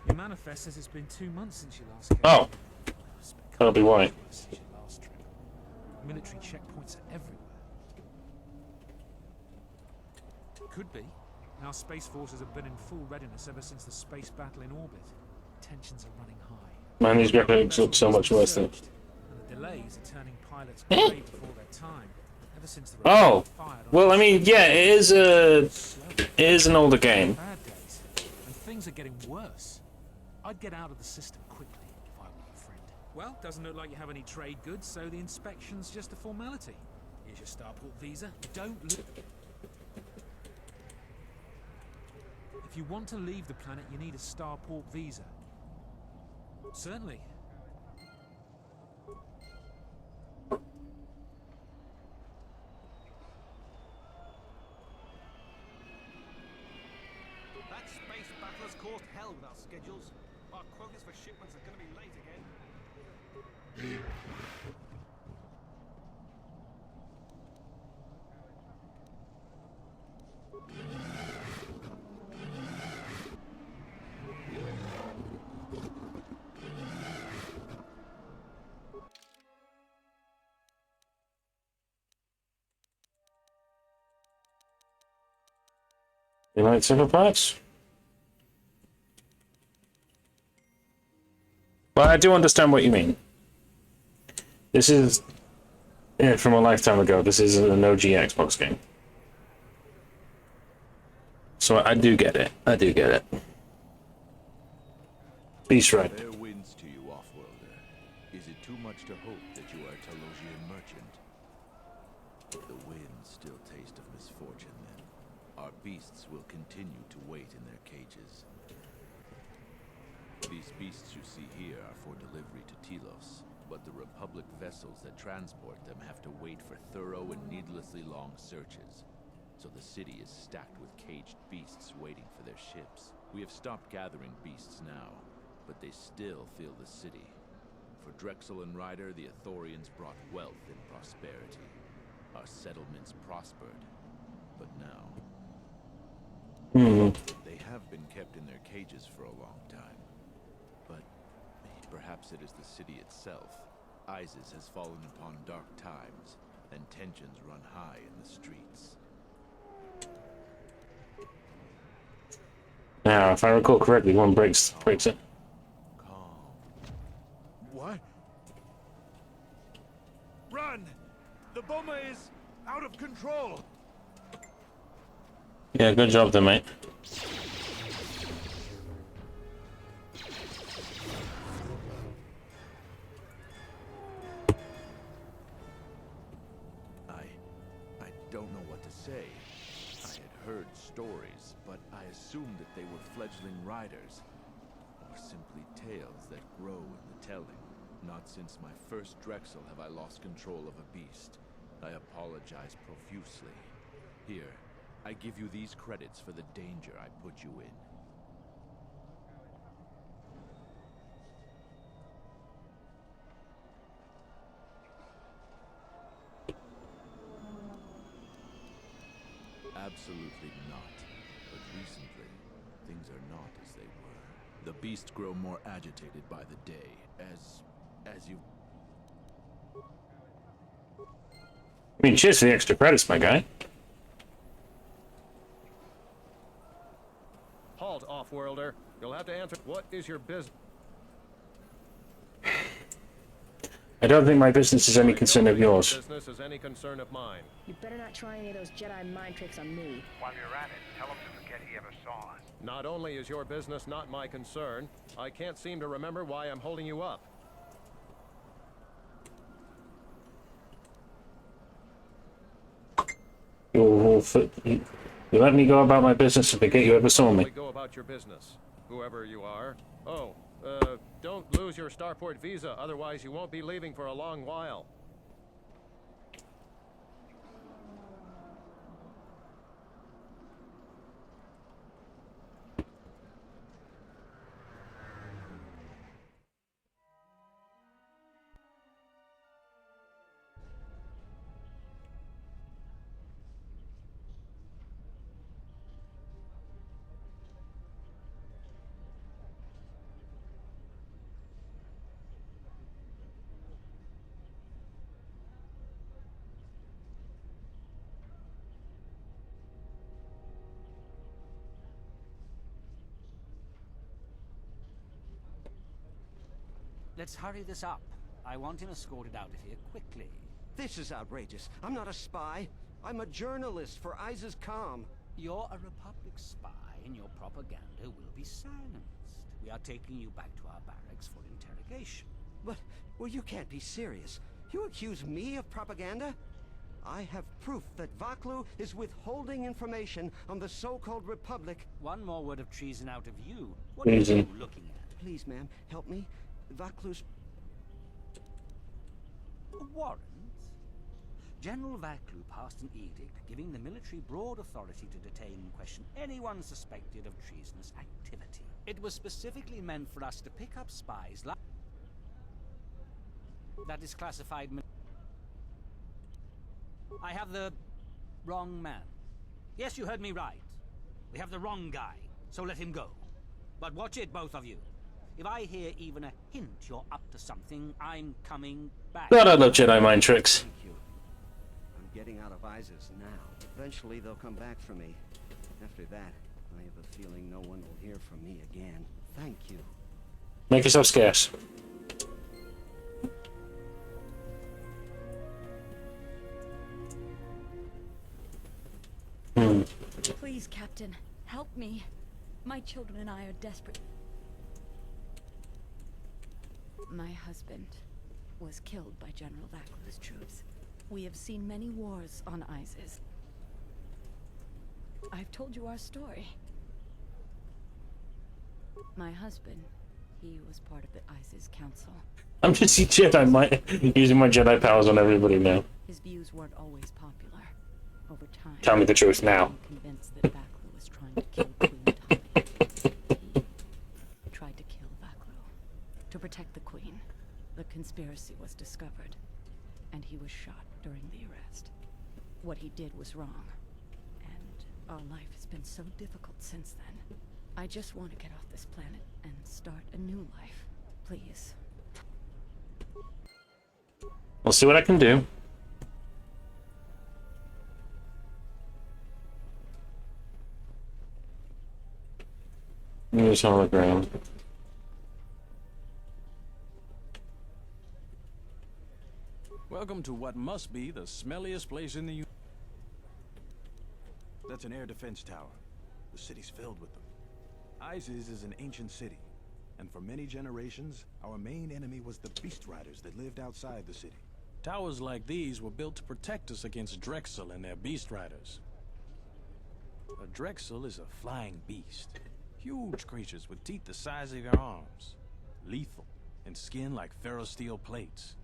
Your manifest says it's been 2 months since you last came. Oh, that'll be why. Since your last trip. Military checkpoints are everywhere. Could be. Our space forces have been in full readiness ever since the space battle in orbit. Tensions are running high. Man, these graphics look so much worse than. And the delays are turning pilots grey before their time. Ever since the Oh, fired on well, I mean, yeah, it is an older game. bad days, and things are getting worse. I'd get out of the system quickly if I were your friend. Well, doesn't look like you have any trade goods, so the inspection's just a formality. Here's your starport visa. Don't look. If you want to leave the planet, you need a starport visa. Certainly. That space battle's caused hell with our schedules. Our quotas for shipments are going to be late again. You like silver parts? Well, I do understand what you mean. This is from a lifetime ago. This is an OG Xbox game. So I do get it. I do get it. Beast Ride. Fair winds to you, Offworlder. Is it too much to hope that you are a Telosian merchant? The winds still taste of misfortune, then. Our beasts will continue to wait in their cages. These beasts you see here are for delivery to Telos, but the Republic vessels that transport them have to wait for thorough and needlessly long searches. So the city is stacked with caged beasts waiting for their ships. We have stopped gathering beasts now, but they still fill the city. For Drexel and Ryder, the Athorians brought wealth and prosperity. Our settlements prospered, but now... They have been kept in their cages for a long time. But perhaps it is the city itself. Iziz has fallen upon dark times, and tensions run high in the streets. Now, if I recall correctly, one breaks it. Calm. What? Run! The bomber is out of control! Yeah, good job there, mate. I don't know what to say. I had heard stories, but I assumed that they were fledgling riders, or simply tales that grow in the telling. Not since my first Drexel have I lost control of a beast. I apologize profusely. Here, I give you these credits for the danger I put you in. Absolutely not. But recently, things are not as they were. The beasts grow more agitated by the day, as you... I mean, cheers for the extra credits, my guy. Halt, off-worlder. You'll have to answer. What is your business? I don't think my business is any concern of yours. Business is any concern of mine. You better not try any of those Jedi mind tricks on me. While you're at it, tell him to forget he ever saw us. Not only is your business not my concern, I can't seem to remember why I'm holding you up. You let me go about my business and forget you ever saw me. Go about your business, whoever you are. Oh, don't lose your Starport visa, otherwise you won't be leaving for a long while. Let's hurry this up. I want him escorted out of here quickly. This is outrageous. I'm not a spy. I'm a journalist for Iziz. You're a Republic spy, and your propaganda will be silenced. We are taking you back to our barracks for interrogation. But, well, you can't be serious. You accuse me of propaganda? I have proof that Vaklu is withholding information on the so-called Republic. One more word of treason out of you. What are you looking at? Please, ma'am, help me. Vaklu's... Warrant? General Vaklu passed an edict giving the military broad authority to detain and question anyone suspected of treasonous activity. It was specifically meant for us to pick up spies like... That is classified... I have the wrong man. Yes, you heard me right. We have the wrong guy, so let him go. But watch it, both of you. If I hear even a hint you're up to something, I'm coming back. God, I love Jedi mind tricks. Thank you. I'm getting out of Iziz now. Eventually they'll come back for me. After that, I have a feeling no one will hear from me again. Thank you. Make yourself scarce. Please, Captain, help me. My children and I are desperate. My husband was killed by General Vaklu's troops. We have seen many wars on Iziz. I've told you our story. My husband, he was part of the Iziz Council. I'm just using my Jedi powers on everybody now. His views weren't always popular. Over time, Tell me the truth now. I'm convinced that Vaklu was trying to kill Queen Tommy. He tried to kill Vaklu to protect the Queen. The conspiracy was discovered, and he was shot during the arrest. What he did was wrong, and our life has been so difficult since then. I just want to get off this planet and start a new life. Please. We'll see what I can do. Use hologram. Welcome to what must be the smelliest place in the universe. That's an air defense tower. The city's filled with them. Iziz is an ancient city, and for many generations, our main enemy was the Beast Riders that lived outside the city. Towers like these were built to protect us against Drexel and their Beast Riders. A Drexel is a flying beast. Huge creatures with teeth the size of your arms. Lethal, and skin like ferrosteel plates.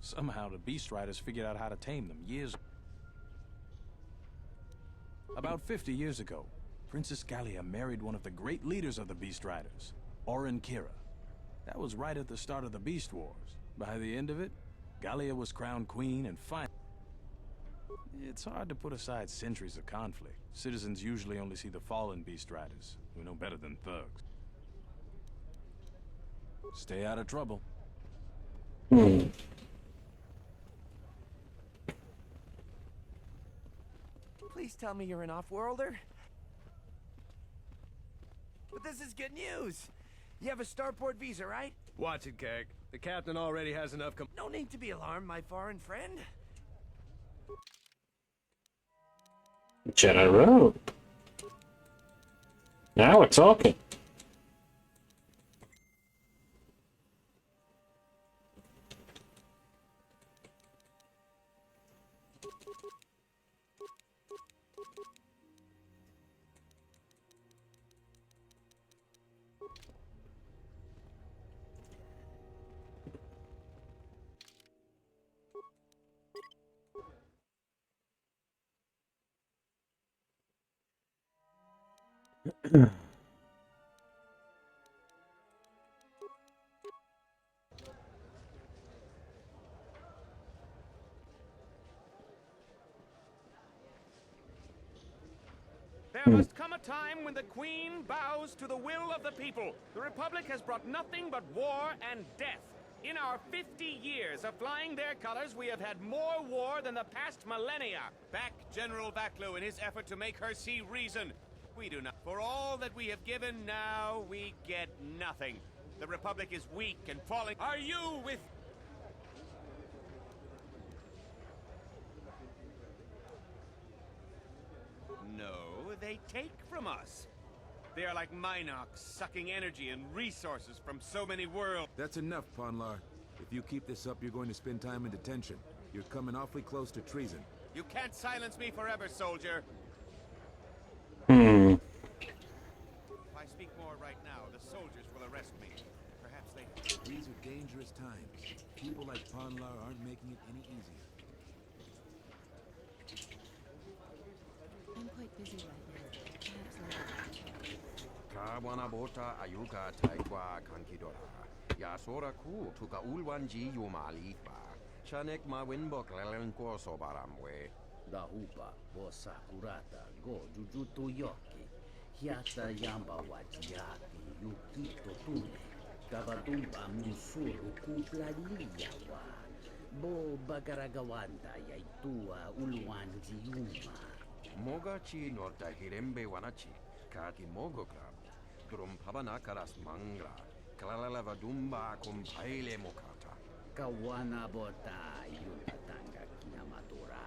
Somehow the Beast Riders figured out how to tame them years ago. About 50 years ago, Princess Gallia married one of the great leaders of the Beast Riders, Orin Kira. That was right at the start of the Beast Wars. By the end of it, Gallia was crowned queen and finally... It's hard to put aside centuries of conflict. Citizens usually only see the fallen Beast Riders, who know better than thugs. Stay out of trouble. Hmm. Please tell me you're an off-worlder. But this is good news. You have a starport visa, right? Watch it, Keg. The captain already has enough No need to be alarmed, my foreign friend. General. Now we're talking. There must come a time when the Queen bows to the will of the people. The Republic has brought nothing but war and death. In our 50 years of flying their colors, we have had more war than the past millennia. Back General Vaklu in his effort to make her see reason. We do not. For all that we have given, now we get nothing. The Republic is weak and falling. Are you with... No, they take from us. They are like Minox, sucking energy and resources from so many worlds. That's enough, Ponlar. If you keep this up, you're going to spend time in detention. You're coming awfully close to treason. You can't silence me forever, soldier. Hmm. If I speak more right now, the soldiers will arrest me. Perhaps they... These are dangerous times. People like Ponlar aren't making it any easier. I'm quite busy right now. Perhaps later. Kawana bota ayuka taigwa kankidora. Yasora ku tuka ulwanji yumalipa. Chanek ma winbok lelenko sobaramwe. Dahupa bosa kurata go jujutu yoki. Hiata yamba wajiaki yukito tune. Kabadumba musuru kuplaliyawa. Bo bagaragawanda yaitua ulwanji yuma. Mogachi norta hirembe wanachi. Kati mogogram. Drum pabana karas mangra. Kalala vadumba kumpaile mokata. Kawana bota yutatanga kinamatura.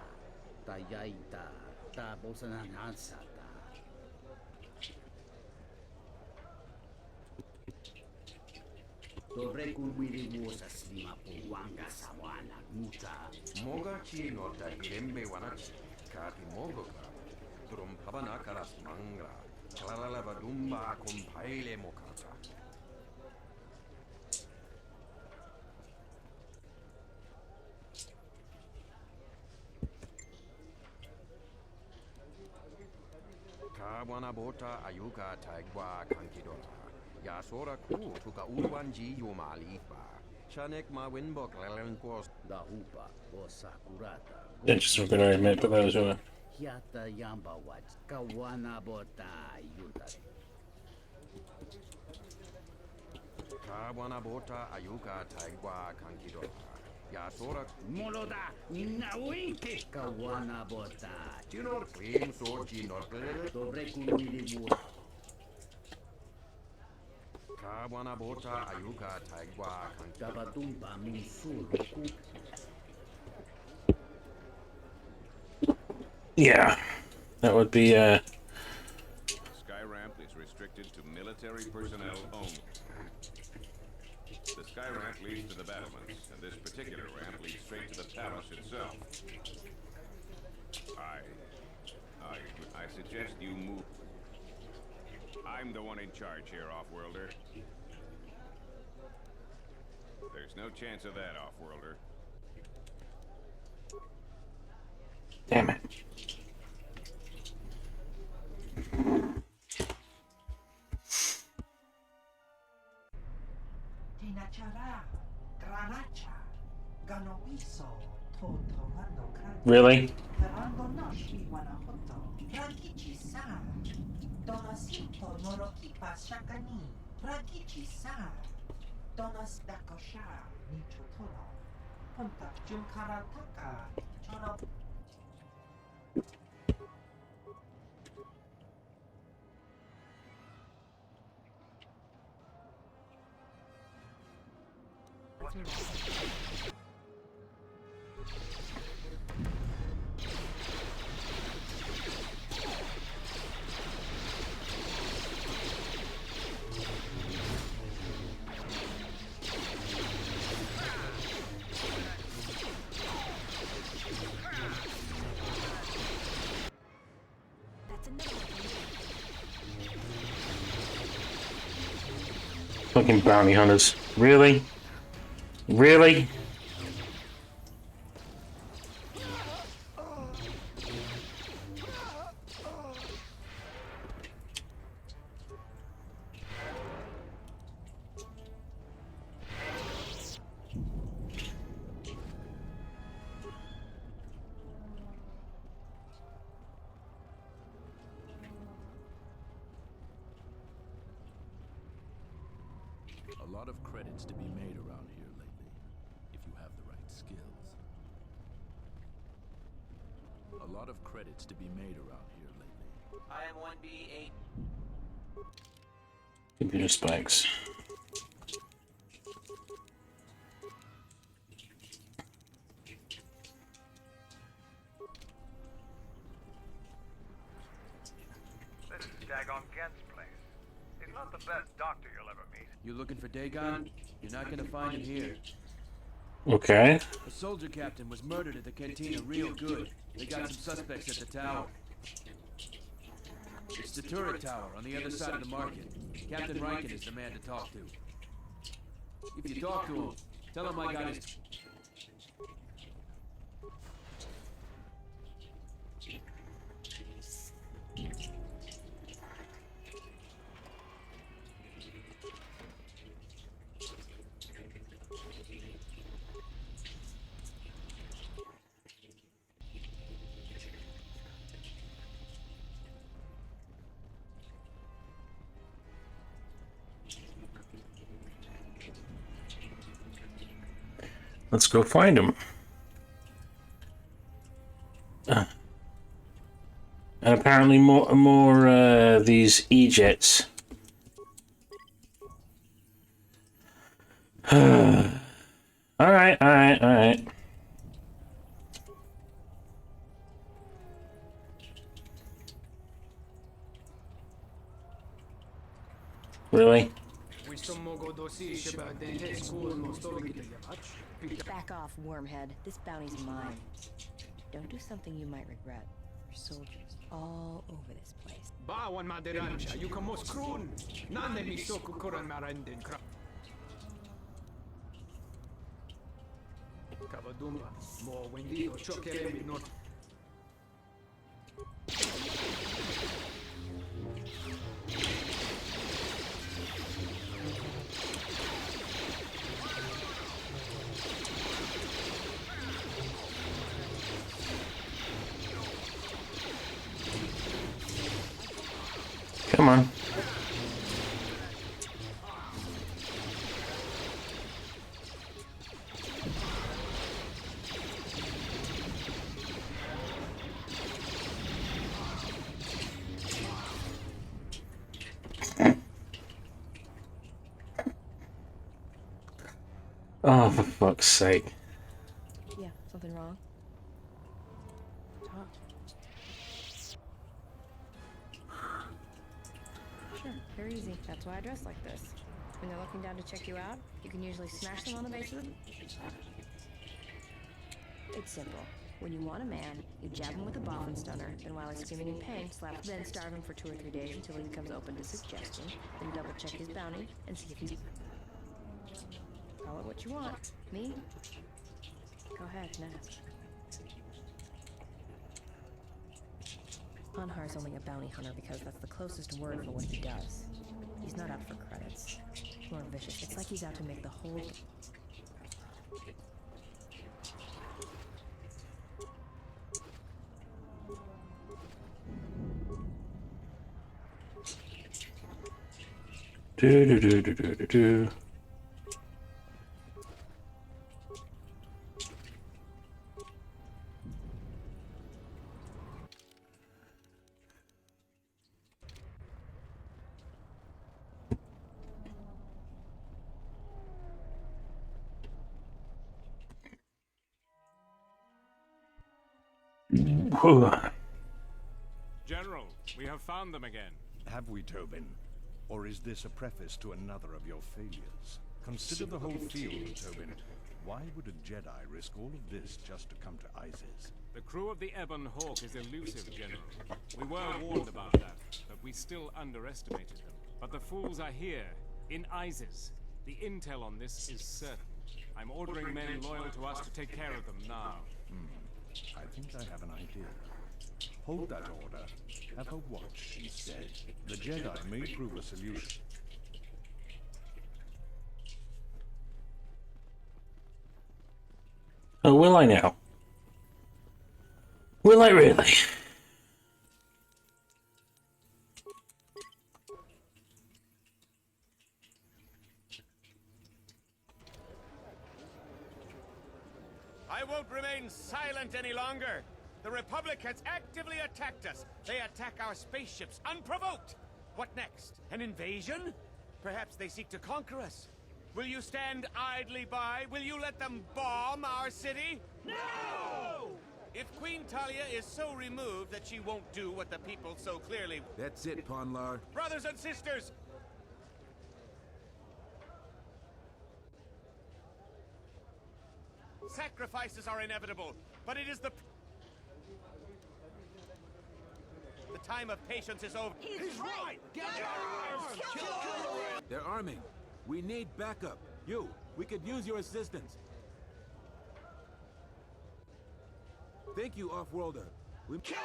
Tayaita ta bosananansata. Dobre kulwiri wosa slima puwanga sawana muta. Mogachi norta hirembe wanachi. Kati mogogram. Drum pabana karas mangra. Kalala vadumba kumpaile mokata. Kawana bota ayuka taigwa kankidora. Yasora ku tuka ulwanji yumalipa. Chanek ma winbok lelenkos. Dahupa bosa kurata. Interesting, we're gonna admit that was a... Hiata yamba wat kawana bota yuta. Kawana bota ayuka taigwa kankidora. Yasora Moloda nawinki kawana bota. Tinor claim soji norkel. Dobre kulwiri wosa. Kawana bota ayuka taigwa kankidora. Kabadumba musuru ku. Yeah, that would be, The sky ramp is restricted to military personnel only. The sky ramp leads to the battlements, and this particular ramp leads straight to the palace itself. I suggest you move. I'm the one in charge here, Off-Worlder. There's no chance of that, Off-Worlder. damn it. Really? Fucking bounty hunters. Really? Really? A lot of credits to be made around here lately, if you have the right skills. A lot of credits to be made around here lately. I am 1B8. Computer spikes. This is Dagon Kent's place. He's not the best doctor you'll ever meet. You looking for Dagon? You're not gonna find him here. Okay. A soldier captain was murdered at the cantina real good. They got some suspects at the tower. It's the turret tower on the other side of the market. Captain Rankin is the man to talk to. If you talk to him, tell him I got his... Let's go find him. And apparently more these E-jets. Alright. Really? Back off, wormhead. This bounty's mine. Don't do something you might regret. There's soldiers all over this place. Bawan maderansha, you can most kroon. None mi soku kuran marandin kra. Kavadumba, mo wendigo chokere mi not. Come on. Oh, for fuck's sake. Yeah, something wrong? Talk. Sure, very easy. That's why I dress like this. When they're looking down to check you out, you can usually smash them on the base of them. It's simple. When you want a man, you jab him with a boffin stunner, then while he's screaming in pain, slap, then starve him for 2 or 3 days until he becomes open to suggestion, then double check his bounty and see if he's... Call it what you want. Me? Go ahead and ask. Anhar's only a bounty hunter because that's the closest word for what he does. He's not out for credits. More vicious. It's like he's out to make the whole... Do. General, we have found them again. Have we, Tobin? Or is this a preface to another of your failures? Consider the whole field, Tobin. Why would a Jedi risk all of this just to come to Iziz? The crew of the Ebon Hawk is elusive, General. We were warned about that, but we still underestimated them. But the fools are here, in Iziz. The intel on this is certain. I'm ordering men loyal to us to take care of them now. I think I have an idea. Hold that order. Have her watch instead. The Jedi may prove a solution. Oh, will I now? Will I really? I won't remain silent any longer. The Republic has actively attacked us. They attack our spaceships unprovoked. What next? An invasion? Perhaps they seek to conquer us. Will you stand idly by? Will you let them bomb our city? No! If Queen Talia is so removed that she won't do what the people so clearly... That's it, Ponlar. Brothers and sisters! Sacrifices are inevitable, but it is the time of patience is over. He's right! Get arms! They're arming. We need backup. We could use your assistance. Thank you, Off-Worlder. We kill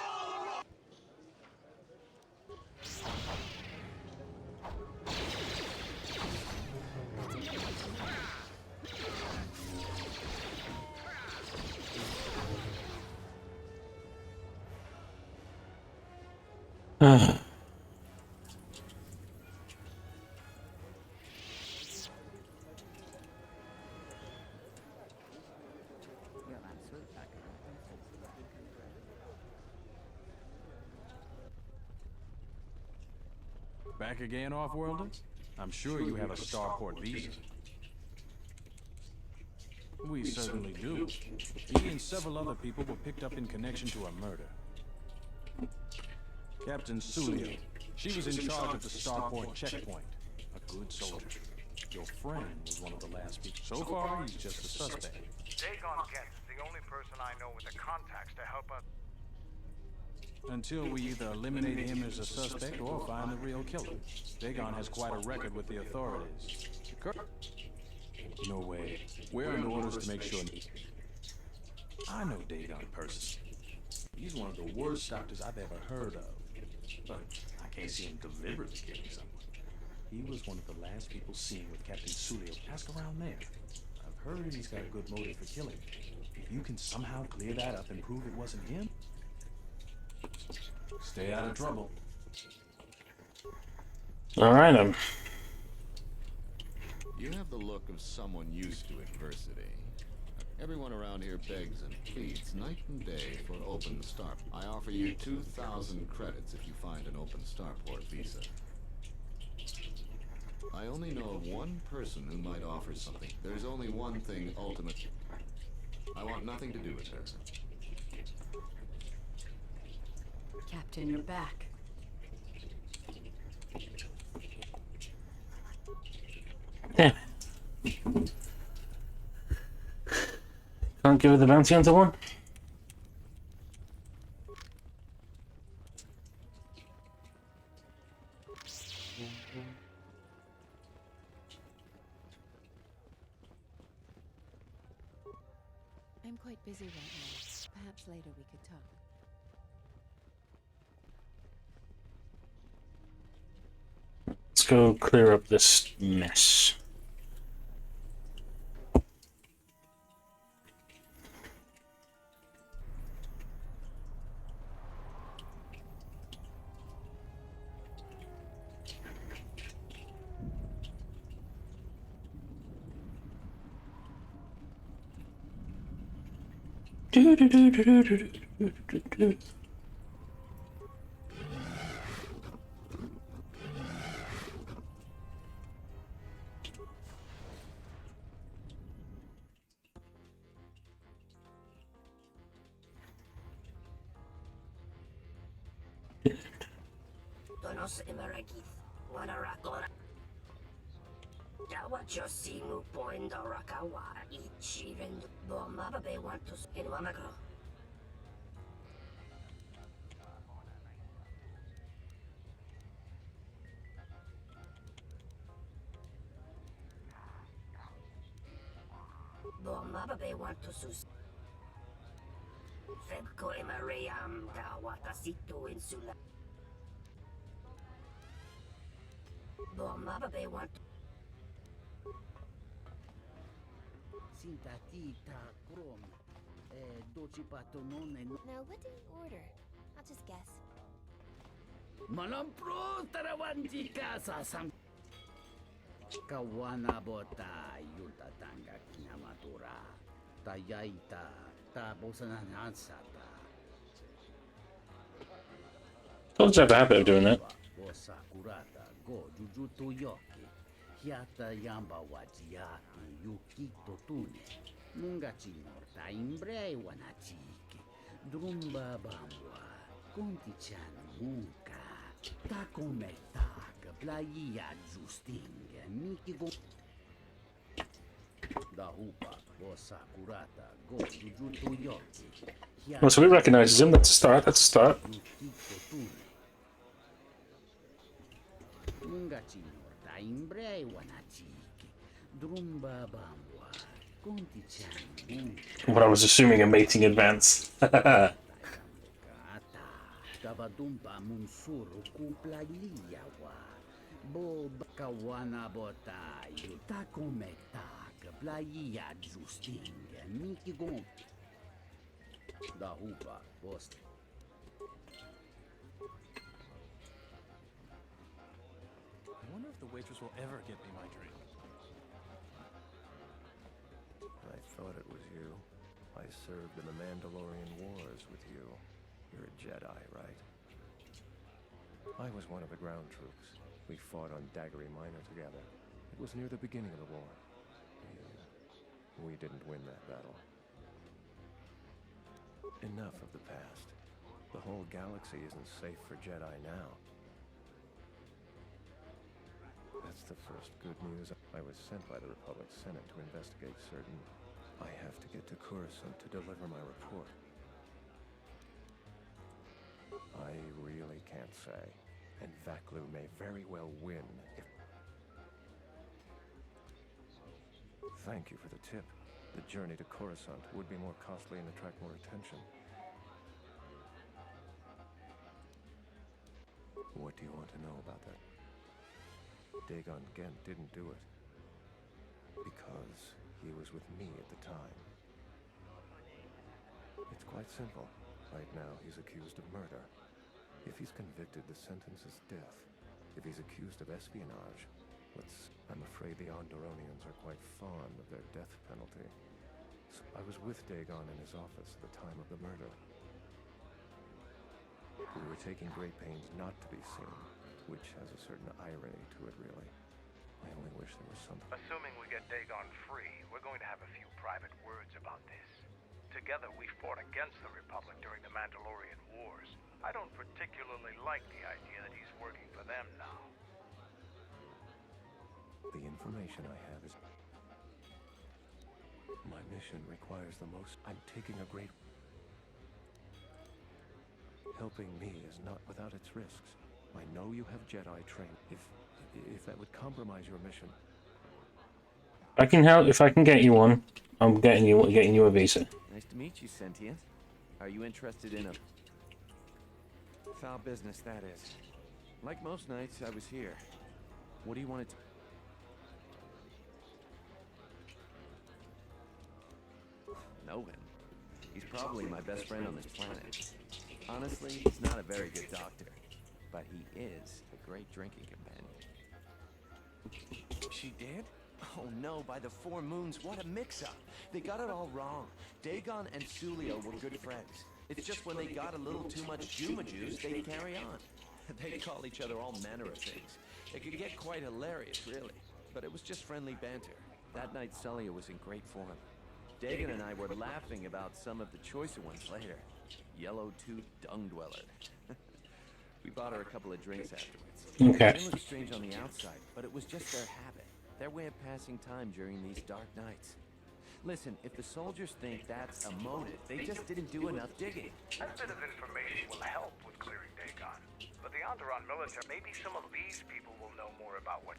Back again, Off-Worlders? I'm sure you have a Starport visa. We certainly do. He and several other people were picked up in connection to a murder. Captain Sulio. She was in charge of the Starport checkpoint. A good soldier. Your friend was one of the last people. So far, he's just a suspect. Dagon Gent is the only person I know with the contacts to help us. Until we either eliminate him as a suspect or find the real killer. Dagon has quite a record with the authorities. No way. We're under orders to make sure. I know Dagon personally. He's one of the worst doctors I've ever heard of. But I can't see him deliberately killing someone. He was one of the last people seen with Captain Sulio. Ask around there. I've heard he's got a good motive for killing. If you can somehow clear that up and prove it wasn't him, stay out of trouble. All right, You have the look of someone used to adversity. Everyone around here begs and pleads night and day for an open star. I offer you 2,000 credits if you find an open starport visa. I only know of one person who might offer something. There's only one thing ultimate. I want nothing to do with her. Captain, you're back. Damn it. Can't give her the bounty hunter one? I'm quite busy right now. Perhaps later we could talk. Let's go clear up this mess. Donos Imaragith, Wanarakora. Dawacho Simu Poinda Rakawa, Ichiven, Bomababe want to in Wamagro. Bomababe want to sus. Febko Imariam, Dawatasitu Insula. Bomababe want to. Sintatita Chrome. Doci patonone. Now, what do we order? I'll just guess. Malampro tarawanti casa sam. Kawana bota yuta tanga kinamatura. Tayaita tabosananansata. Told you I have a habit of doing that. Osakurata go jujutu yoki. Hiata yamba wajiaki yukito tune. Mungachi morta imbre wanachiki. Drumba bambwa. Conti-chan munka. Takometa. Playa justing. Miki go. Da hupa. Osakurata go jujutu yoki. Well, so we recognizes him. That's a start. That's a start. Mungachi morta imbre wanachiki. Drumba bambwa. Conti-chan. What I was assuming a mating advance. Tabadumpa munsuru kuplaliawa. Bob kawana bota yuta kometa. Playa justing. Miki gon. Da hupa post. I wonder if the waitress will ever get me my drink. I thought it was you. I served in the Mandalorian Wars with you. You're a Jedi, right? I was one of the ground troops. We fought on Daggery Minor together. It was near the beginning of the war. We didn't win that battle. Enough of the past. The whole galaxy isn't safe for Jedi now. That's the first good news. I was sent by the Republic Senate to investigate certain... I have to get to Coruscant to deliver my report. I really can't say. And Vaklu may very well win if... Thank you for the tip. The journey to Coruscant would be more costly and attract more attention. What do you want to know about that? Dagon Gent didn't do it. Because he was with me at the time. It's quite simple. Right now, he's accused of murder. If he's convicted, the sentence is death. If he's accused of espionage, I'm afraid the Onderonians are quite fond of their death penalty. So I was with Dagon in his office at the time of the murder. We were taking great pains not to be seen, which has a certain irony to it, really. I only wish there was something... Assuming we get Dagon free, we're going to have a few private words about this. Together, we fought against the Republic during the Mandalorian Wars. I don't particularly like the idea that he's working for them now. The information I have is... My mission requires the most... I'm taking a great... Helping me is not without its risks. I know you have Jedi training. If that would compromise your mission... I can help if I can get you one. I'm getting you a visa. Nice to meet you, Sentient. Are you interested in a... Foul business, that is. Like most nights, I was here. What do you want to... Know him. He's probably my best friend on this planet. Honestly, he's not a very good doctor, but he is a great drinking companion. She did? Oh no, by the four moons, what a mix-up. They got it all wrong. Dagon and Sulio were good friends. It's just when they got a little too much Juma juice, they carry on. They call each other all manner of things. It could get quite hilarious, really. But it was just friendly banter. That night, Sulio was in great form. Dagon and I were laughing about some of the choicer ones later. Yellow-toothed dung dweller. We bought her a couple of drinks afterwards. Okay. They looked strange on the outside, but it was just their habit. Their way of passing time during these dark nights. Listen, if the soldiers think that's a motive, they just didn't do enough digging. That bit of information will help with clearing Dagon. But the Onderon military, maybe some of these people will know more about what...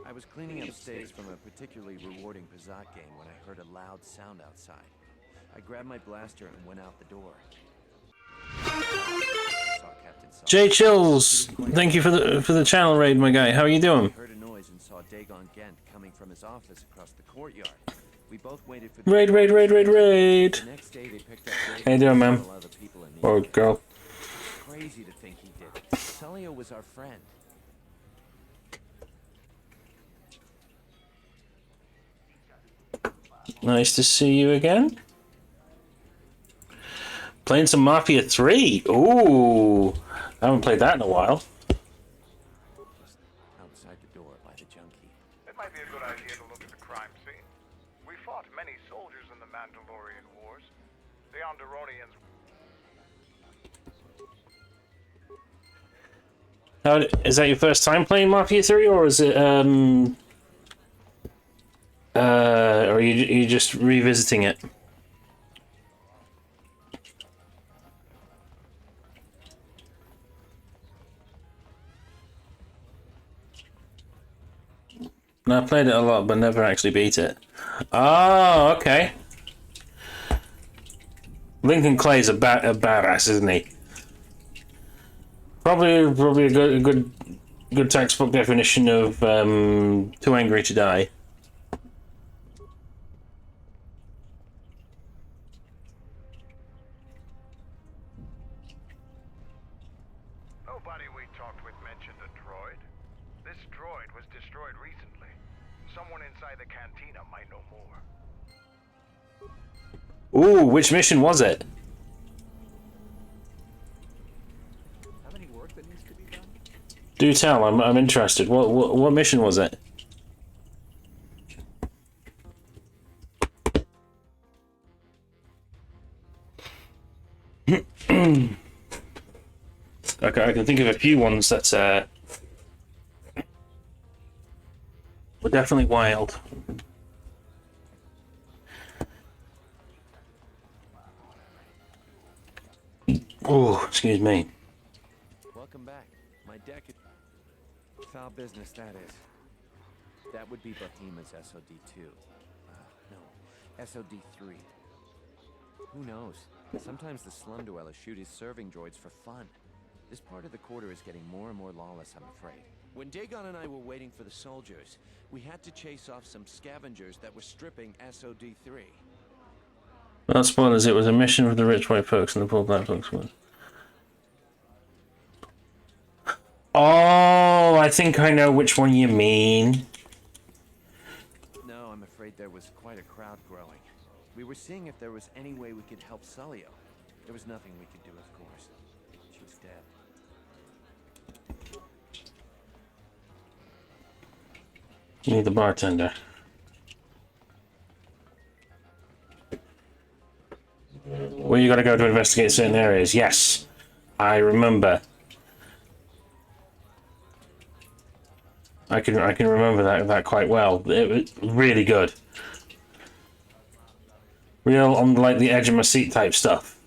I was cleaning up stakes from a particularly rewarding Pizat game when I heard a loud sound outside. I grabbed my blaster and went out the door. Jay Chills, thank you for the channel raid, my guy. How are you doing? I heard a noise and saw Dagon Gent coming from his office across the courtyard. We both waited for the Raid. The next day they picked up Dagon How you doing, man? and a lot of the people in the Or area. girl? Crazy to think he did it. Celio was our friend. Nice to see you again. Playing some Mafia 3. Ooh, I haven't played that in a while. Outside the door by the junkie. It might be a good idea to look at the crime scene. We fought many soldiers in the Mandalorian Wars. The Onderonians... Is that your first time playing Mafia 3, or is it or are you just revisiting it? No, I played it a lot, but never actually beat it. Oh, okay. Lincoln Clay's a badass, isn't he? Probably a good textbook definition of too angry to die. Nobody we talked with mentioned a droid. This droid was destroyed recently. Someone inside the cantina might know more. Ooh, which mission was it? Have any work that needs to be done? Do tell. I'm interested. What mission was it? Okay, I can think of a few ones that were definitely wild. Oh, excuse me. Welcome back. My deck is... Foul business, that is. That would be Behemoth's SOD-2. No, SOD-3. Who knows? Sometimes the slum dwellers shoot his serving droids for fun. This part of the quarter is getting more and more lawless, I'm afraid. When Dagon and I were waiting for the soldiers, we had to chase off some scavengers that were stripping SOD-3. Not spoilers, it was a mission for the rich white folks and the poor black folks. Oh, I think I know which one you mean. No, I'm afraid there was quite a crowd growing. We were seeing if there was any way we could help Celio. There was nothing we could do, of course. She was dead. You need the bartender. Well, you gotta go to investigate certain areas. Yes, I remember. I can remember that quite well. It was really good. Real on like the edge of my seat type stuff.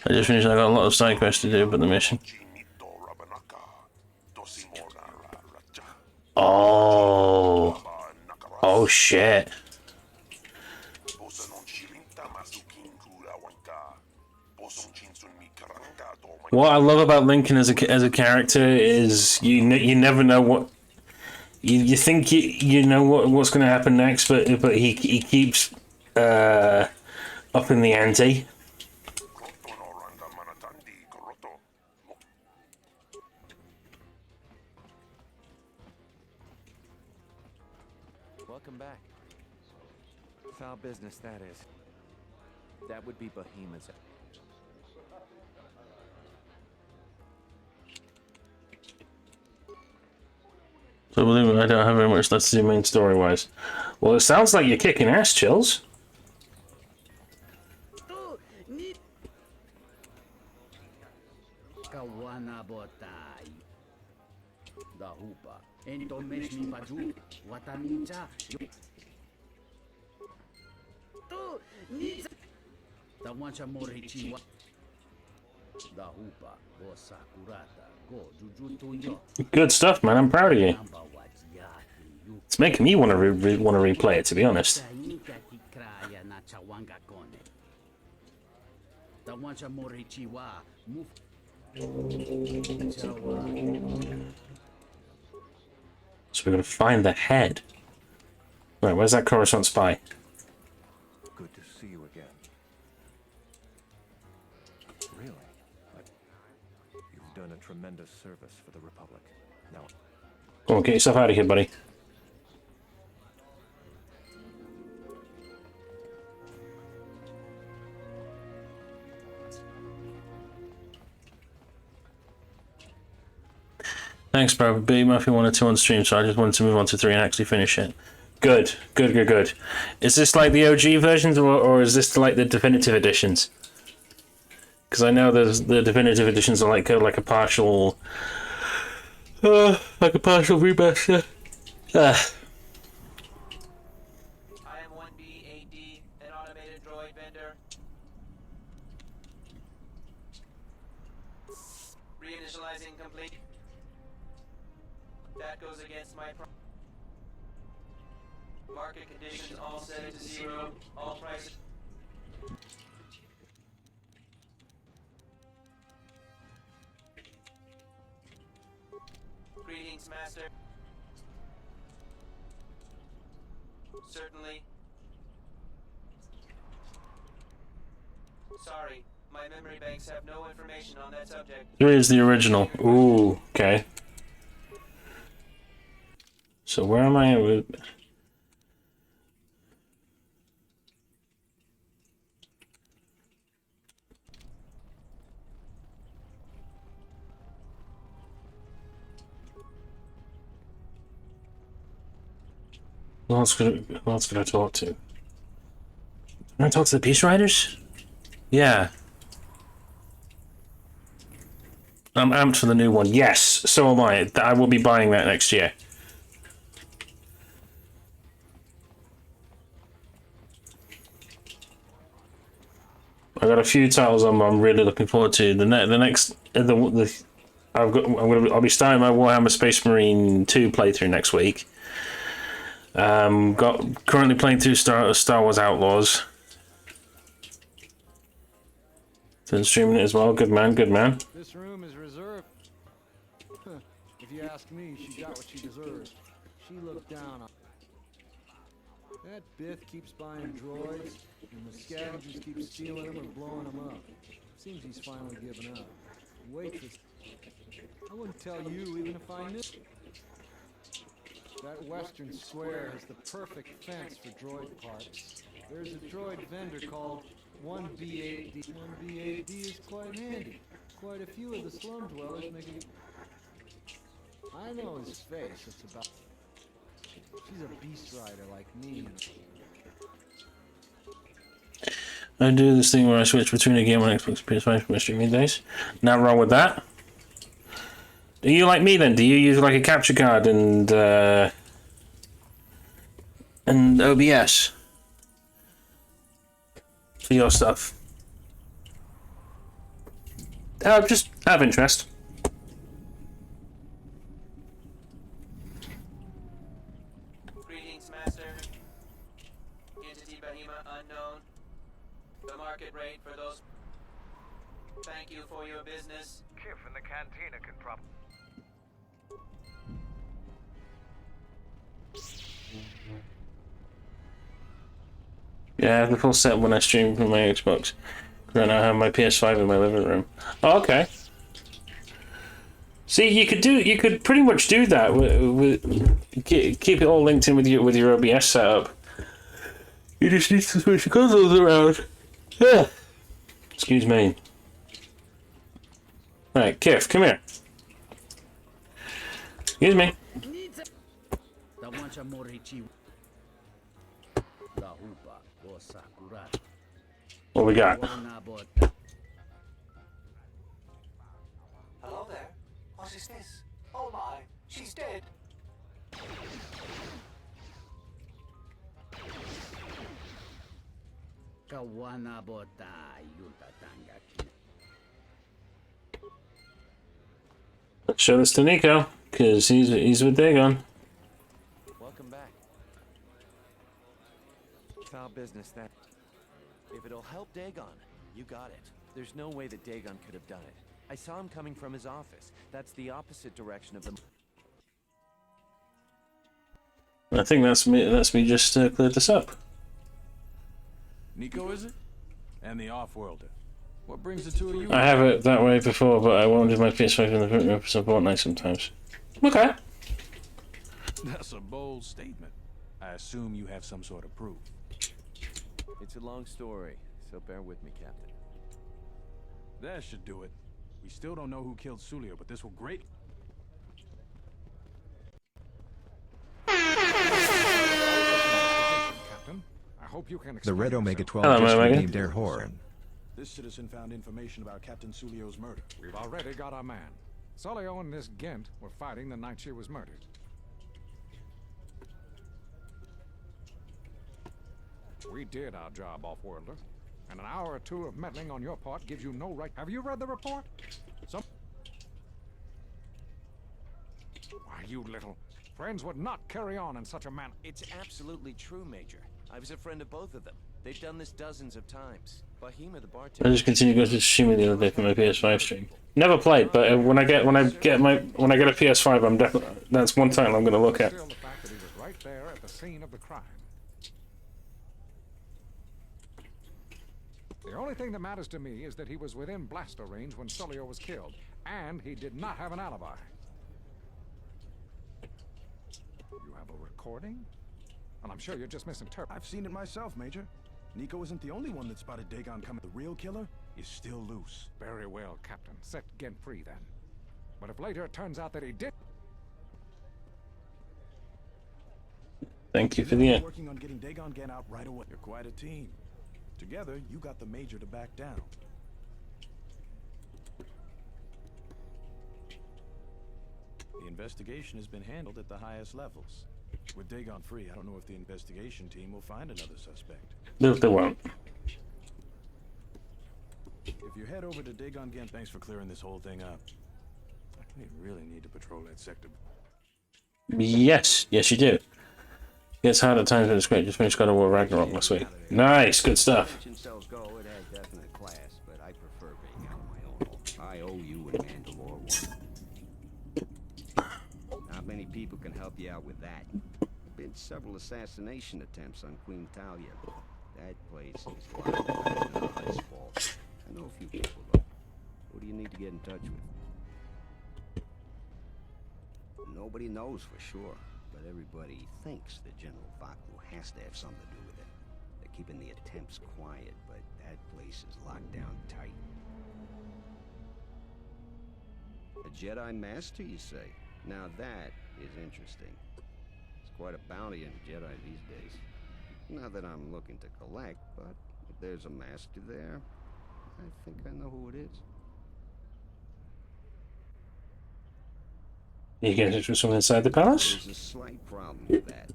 I just finished. I got a lot of side quests to do, but the mission. Oh. Oh shit. What I love about Lincoln as a character is you never know what you think you know what's going to happen next, but he keeps upping the ante. welcome back. Foul business, that is. That would be Behemoth's. So believe me, I don't have very much left to do main story-wise. Well, it sounds like you're kicking ass, Chills. Kawana botai. Da hupa. Ento mesmi baju. Wataninja. Tu ni. Da wancha morichi wa. Da hupa. Go sakurata. Go jujutu yo. Good stuff, man. I'm proud of you. It's making me want to replay it, to be honest. So we're gonna find the head. Right, where's that Coruscant spy? Good to see you again. Really? You've done a tremendous service for the Republic. Now, Go on, get yourself out of here, buddy. Thanks, bro. B Murphy 1 or 2 on stream, so I just wanted to move on to 3 and actually finish it. Good, good, good, good. Is this like the OG versions, or is this like the definitive editions? Because I know there's the definitive editions are like a partial, remaster. I am 1B8D, an automated droid vendor. Reinitializing complete. That goes against my market conditions all set to 0. All prices. Greetings, Master. Certainly. Sorry, my memory banks have no information on that subject. 3 is the original. Ooh, okay. So where am I with? Who else could I talk to? Can I talk to the Beast Riders? Yeah. I'm amped for the new one. Yes, so am I. I will be buying that next year. I got a few titles I'm really looking forward to. I'll be starting my Warhammer Space Marine 2 playthrough next week. Currently playing through Star Wars Outlaws. Been streaming it as well. Good man, good man. This room is reserved. If you ask me, she got what she deserved. She looked down on. That Biff keeps buying droids, and the scavengers keep stealing them or blowing them up. Seems he's finally given up. Waitress. I wouldn't tell you even if I knew. That western square has the perfect fence for droid parts. There's a droid vendor called 1B8D. 1B8D is quite handy. Quite a few of the slum dwellers make it. I know his face. It's about. She's a beast rider like me. I do this thing where I switch between a game on Xbox and PS5 for my streaming days. Not wrong with that. Are you like me then? Do you use like a capture card and OBS for your stuff? Just out of interest. Greetings, Master. Entity Behemoth unknown. The market rate for those. Thank you for your business. Kif in the cantina can probably. Yeah, I have the full set when I stream from my Xbox. Right now I have my PS5 in my living room. Oh, okay. See, you could pretty much do that with keep it all linked in with your OBS setup. You just need to switch the consoles around. Yeah. Excuse me. Right, Kif, come here. Excuse me. What we got? Hello there. What is this? Oh my, she's dead. Let's show this to Nico, because he's with Dagon. Welcome back. It's our business then. If it'll help Dagon, you got it. There's no way that Dagon could have done it. I saw him coming from his office. That's the opposite direction of the... I think that's me just cleared this up. Nico, is it? And the off-worlder. What brings the two of you? I have it that way before, but I won't do my PS5 in the front room for Fortnite sometimes. Okay. That's a bold statement. I assume you have some sort of proof. It's a long story, so bear with me, Captain. That should do it. We still don't know who killed Sulio, but this will great. Captain, I hope you can The Red Omega 12 Hello, just Omega. renamed Air Horn. This citizen found information about Captain Sulio's murder. We've already got our man. Sulio and this Gent were fighting the night she was murdered. We did our job, off-worlder. And an hour or two of meddling on your part gives you no right. Have you read the report? Why, you little... Friends would not carry on in such a manner. It's absolutely true, Major. I was a friend of both of them. They've done this dozens of times. Bahima, the bartender... I just continued going to Tsushima the other day for my PS5 stream. Never played, but when I get a PS5, I'm definitely that's one title I'm going to look at. Still the fact that he was right there at the scene of the crime. The only thing that matters to me is that he was within blaster range when Sulio was killed, and he did not have an alibi. You have a recording? And I'm sure you're just misinterpreting. I've seen it myself, Major. Nico isn't the only one that spotted Dagon coming. The real killer is still loose. Very well, Captain. Set Gent free then. But if later it turns out that he did... Thank you for the... Working on getting Dagon Gent out right away. You're quite a team. Together, you got the Major to back down. The investigation has been handled at the highest levels. With Dagon free, I don't know if the investigation team will find another suspect. No, they won't. If you head over to Dagon Gent, thanks for clearing this whole thing up. We really need to patrol that sector. Yes, yes you do. It's hard at times, but it's great. Just finished God of War Ragnarok last week. Nice, good stuff. Cells go, it has definite class, but I prefer being out on my own. I owe you and Mandalore one. Not many people can help you out with that. Been several assassination attempts on Queen Talia. That place is locked down in Ice Falls. I know a few people though. Who do you need to get in touch with? Nobody knows for sure. But everybody thinks that General Vaklu has to have something to do with it. They're keeping the attempts quiet, but that place is locked down tight. A Jedi Master, you say? Now that is interesting. It's quite a bounty on a Jedi these days. Not that I'm looking to collect, but if there's a Master there, I think I know who it is. You get it from someone inside the palace? There's a slight problem with that.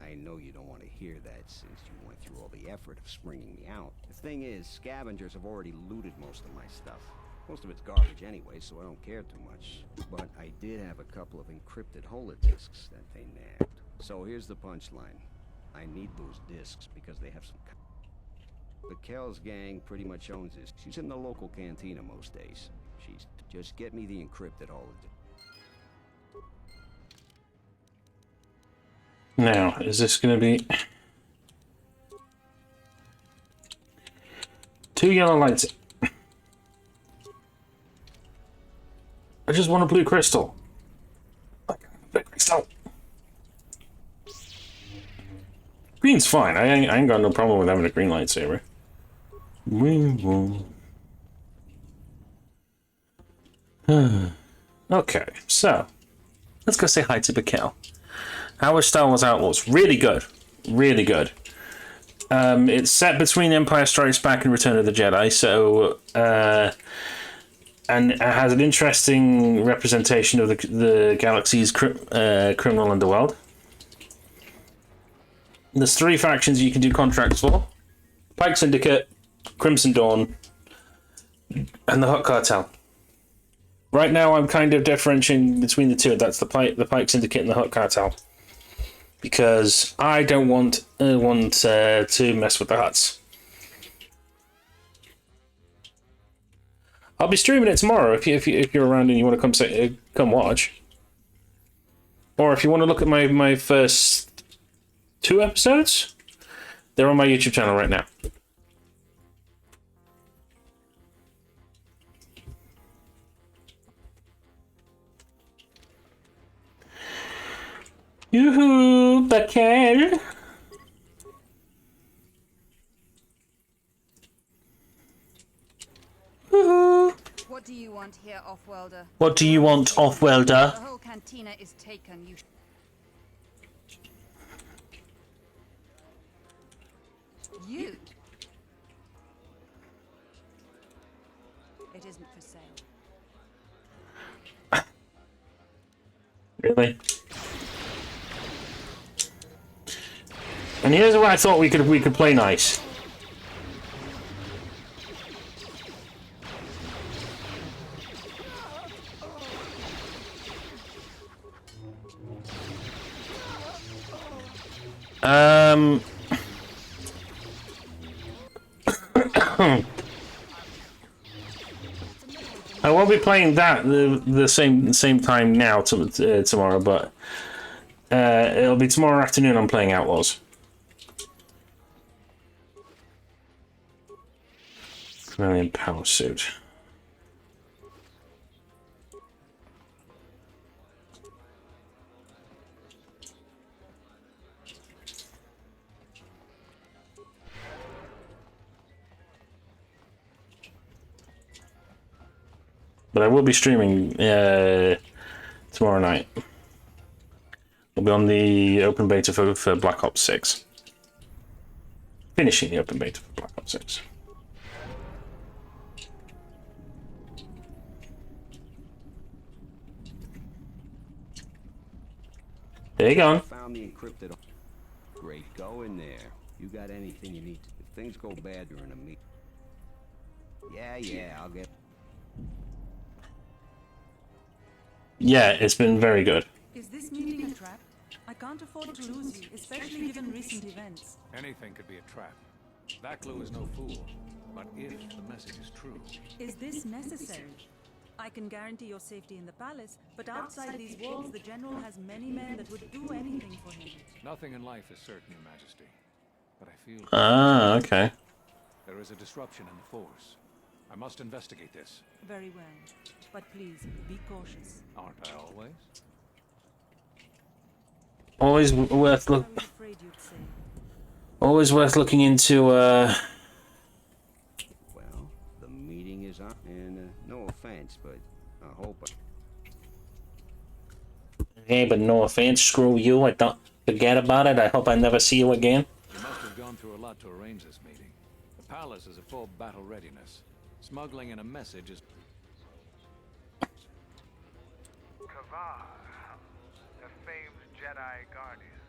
I know you don't want to hear that since you went through all the effort of springing me out. The thing is, scavengers have already looted most of my stuff. Most of it's garbage anyway, so I don't care too much. But I did have a couple of encrypted holodisks that they nabbed. So here's the punchline. I need those discs because they have some... The Kells gang pretty much owns this. She's in the local cantina most days. She's... Just get me the encrypted holodisks. Now, is this going to be... 2 yellow lights. I just want a blue crystal. Blue crystal. Green's fine. I ain't got no problem with having a green lightsaber. Okay, so let's go say hi to Bakel. How was Star Wars Outlaws? Really good. Really good. It's set between Empire Strikes Back and Return of the Jedi, so and it has an interesting representation of the galaxy's criminal underworld. There's 3 factions you can do contracts for: Pike Syndicate, Crimson Dawn, and the Hutt Cartel. Right now, I'm kind of differentiating between the two. That's the Pike Syndicate and the Hutt Cartel, because I don't want to mess with the Hutts. I'll be streaming it tomorrow if you're around and you want to come watch, or if you want to look at my first 2 episodes, they're on my YouTube channel right now. Yoo-hoo, Bakel. Woohoo. What do you want here, Off-Worlder? What do you want, Off-Worlder? The whole cantina is taken. You. It isn't for sale. Really? And here's where I thought we could play nice. I won't be playing that the same time now tomorrow, but it'll be tomorrow afternoon. I'm playing Outlaws. Chameleon power suit. But I will be streaming tomorrow night. I'll be on the open beta for Black Ops 6. Finishing the open beta for Black Ops 6. There you go. Found the encrypted. Great, go in there. You got anything you need? If things go bad during a meet. Yeah, I'll get. Yeah, it's been very good. Is this meeting a trap? I can't afford to lose you, especially given recent events. Anything could be a trap. Vaklu is no fool. But if the message is true... Is this necessary? I can guarantee your safety in the palace, but outside these walls, the general has many men that would do anything for him. Nothing in life is certain, Your Majesty. But I feel... Ah, okay. There is a disruption in the Force. I must investigate this. Very well. But please, be cautious. Aren't I always? Always worth looking into. Well, the meeting is on, and no offense, but I hope. Hey, but no offense, screw you. I don't forget about it. I hope I never see you again. You must have gone through a lot to arrange this meeting. The palace is at full battle readiness. Smuggling in a message is... Kavar, the famed Jedi Guardian.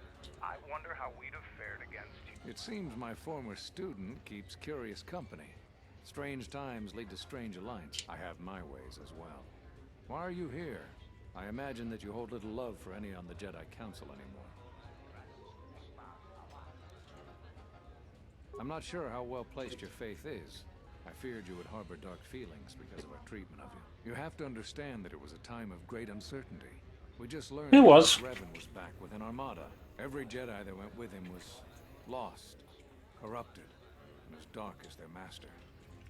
I wonder how we'd have fared against you. It seems my former student keeps curious company. Strange times lead to strange alliance. I have my ways as well. Why are you here? I imagine that you hold little love for any on the Jedi Council anymore. I'm not sure how well placed your faith is. I feared you would harbor dark feelings because of our treatment of you. You have to understand that it was a time of great uncertainty. We just learned that Revan was back with an armada. Every Jedi that went with him was lost, corrupted, and as dark as their master.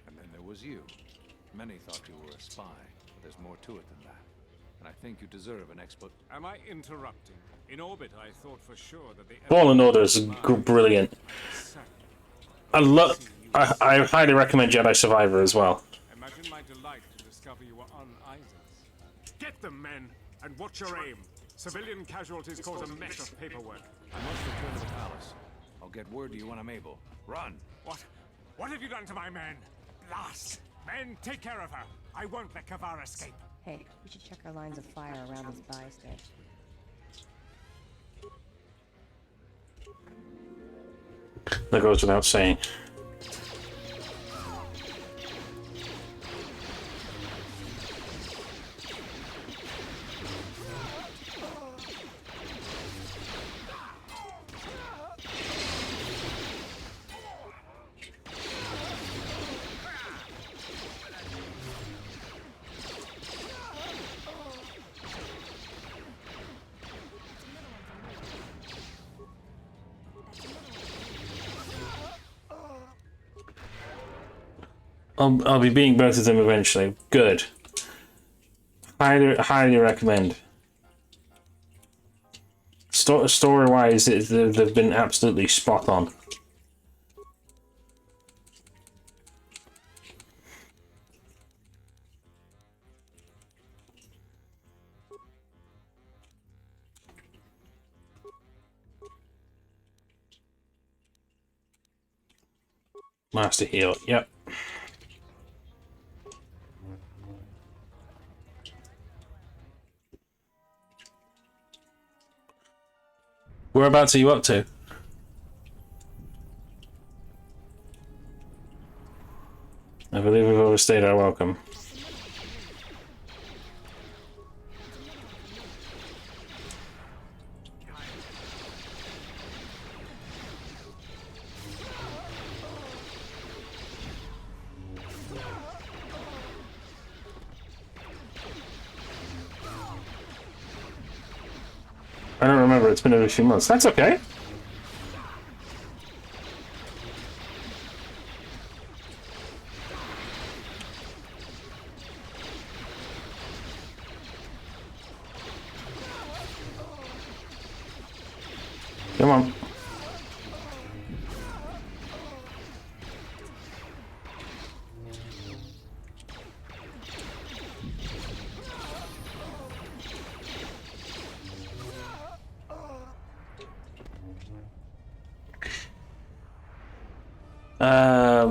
And then there was you. Many thought you were a spy, but there's more to it than that. and I think you deserve an explanation. Am I interrupting? In orbit, I thought for sure that the Fallen Order is brilliant. I highly recommend Jedi Survivor as well. Imagine my delight to discover you were on Iziz. Get them, men, and watch your aim. Civilian casualties cause a mess of paperwork. I must return to the palace. I'll get word to you when I'm able. Run! What have you done to my men? Blast! Men, take care of her. I won't let Kavar escape. Hey, we should check our lines of fire around these buys there. That goes without saying. I'll be beating both of them eventually. Good. Highly recommend. Story-wise, they've been absolutely spot on. Master heal, yep. Whereabouts are you up to? I believe we've overstayed our welcome. I don't remember, it's been a few months. That's okay. Come on.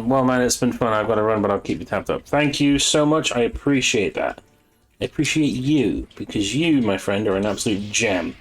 Well, man, it's been fun. I've got to run, but I'll keep you tapped up. Thank you so much. I appreciate that. I appreciate you, because you, my friend, are an absolute gem.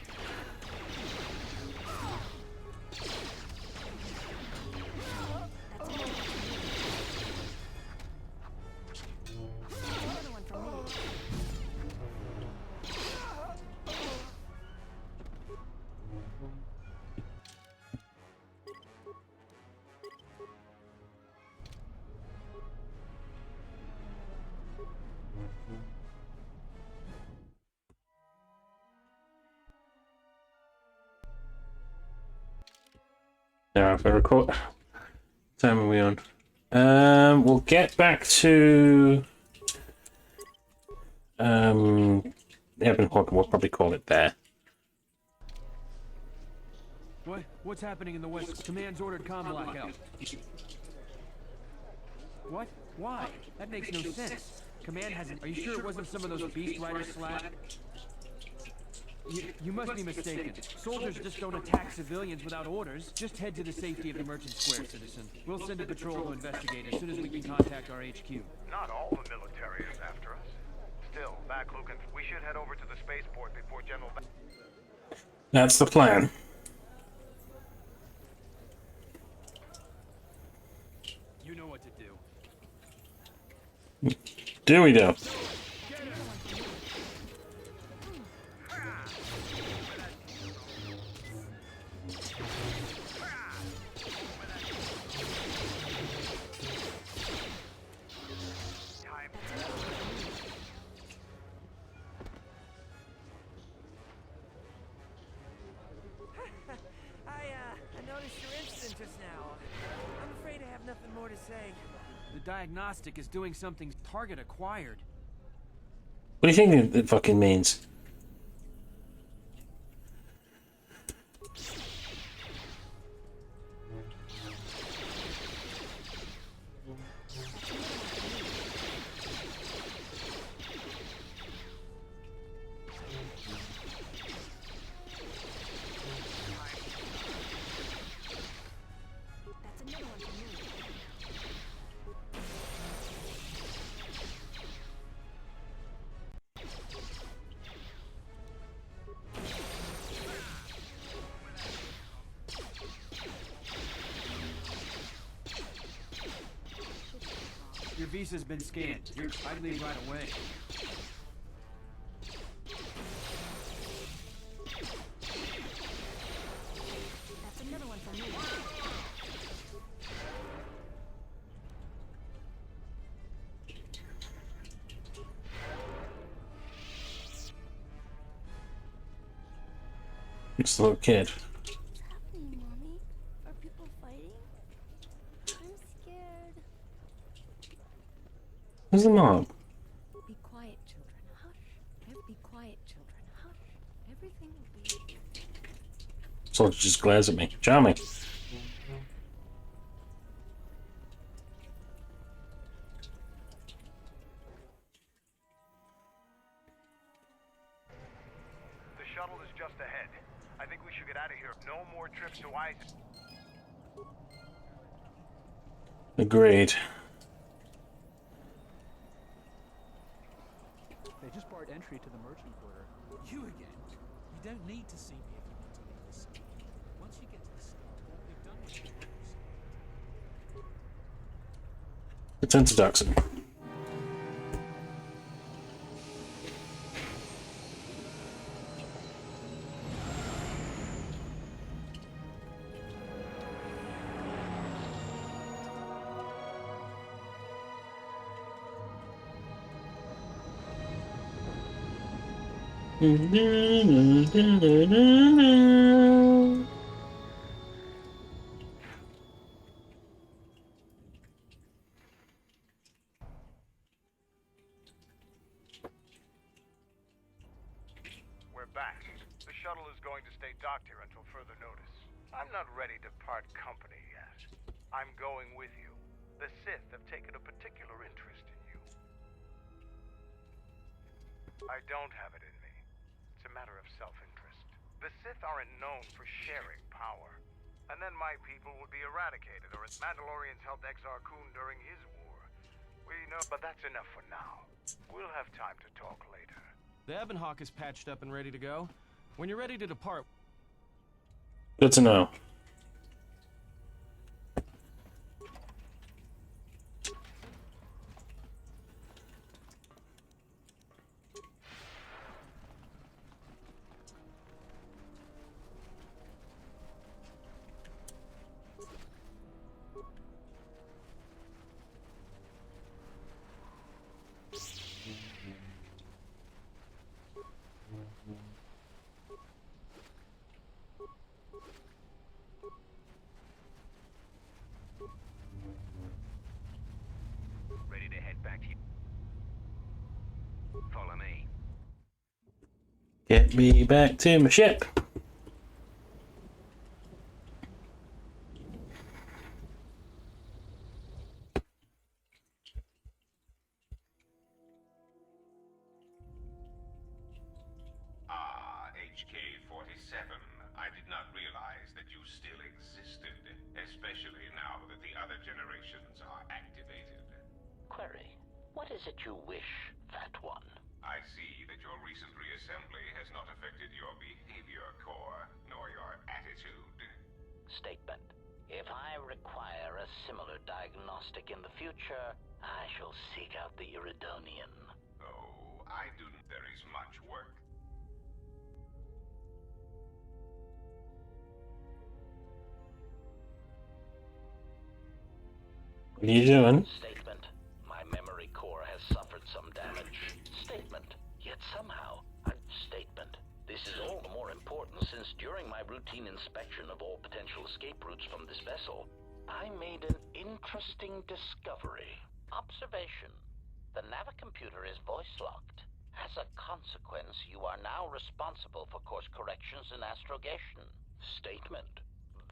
Now, if I record, what time are we on? We'll get back to Evanhawk. We'll probably call it there. What's happening in the west? Command's ordered comm blackout. What? Why? That makes no sense. Command hasn't. Are you sure it wasn't some of those beast riders slack? You must be mistaken. Soldiers just don't attack civilians without orders. Just head to the safety of the Merchant Square, citizen. We'll send a patrol to investigate as soon as we can contact our HQ. Not all the military is after us. Still, back, Lucan. We should head over to the spaceport before General... That's the plan. You know what to do. Do we do? The diagnostic is doing something target acquired. What do you think it fucking means? Your visa's been scanned. I'd leave right away. That's another one for me. It's the little kid. What's happening, Mommy? Are people fighting? I'm scared. Where's the mom? Be quiet, children. Hush. Be quiet, children. Hush. Everything will be. Soldier just glares at me. Charming. The shuttle is just ahead. I think we should get out of here. No more trips to Iziz. Agreed. They just barred entry to the merchant quarter. You again? You don't need to see me if you want to leave the city. Once you get to the starport, we've done with your orders. Return to Dxun. We're back. The shuttle is going to stay docked here until further notice. I'm not ready to part company yet. I'm going with you. The Sith have taken a particular interest in you. I don't have it in me. It's a matter of self-interest. The Sith aren't known for sharing power. And then my people would be eradicated, or as Mandalorians helped Exar Kun during his war. We know, but that's enough for now. We'll have time to talk later. The Ebon Hawk is patched up and ready to go. When you're ready to depart... Good to know. Ready to head back to you? Follow me. Get me back to my ship. HK-47. I did not realize that you still existed, especially now that the other generations are activated. Query, what is it you wish, Fat One? I see that your recent reassembly has not affected your behavior core, nor your attitude. Statement. If I require a similar diagnostic in the future, I shall seek out the Iridonian. Oh, I do. There is much work. What are you doing? Statement. My memory core has suffered some damage. Statement. Yet somehow, statement. This is all the more important since during my routine inspection of all potential escape routes from this vessel, I made an interesting discovery. Observation. The navicomputer is voice-locked. As a consequence, you are now responsible for course corrections in astrogation. Statement.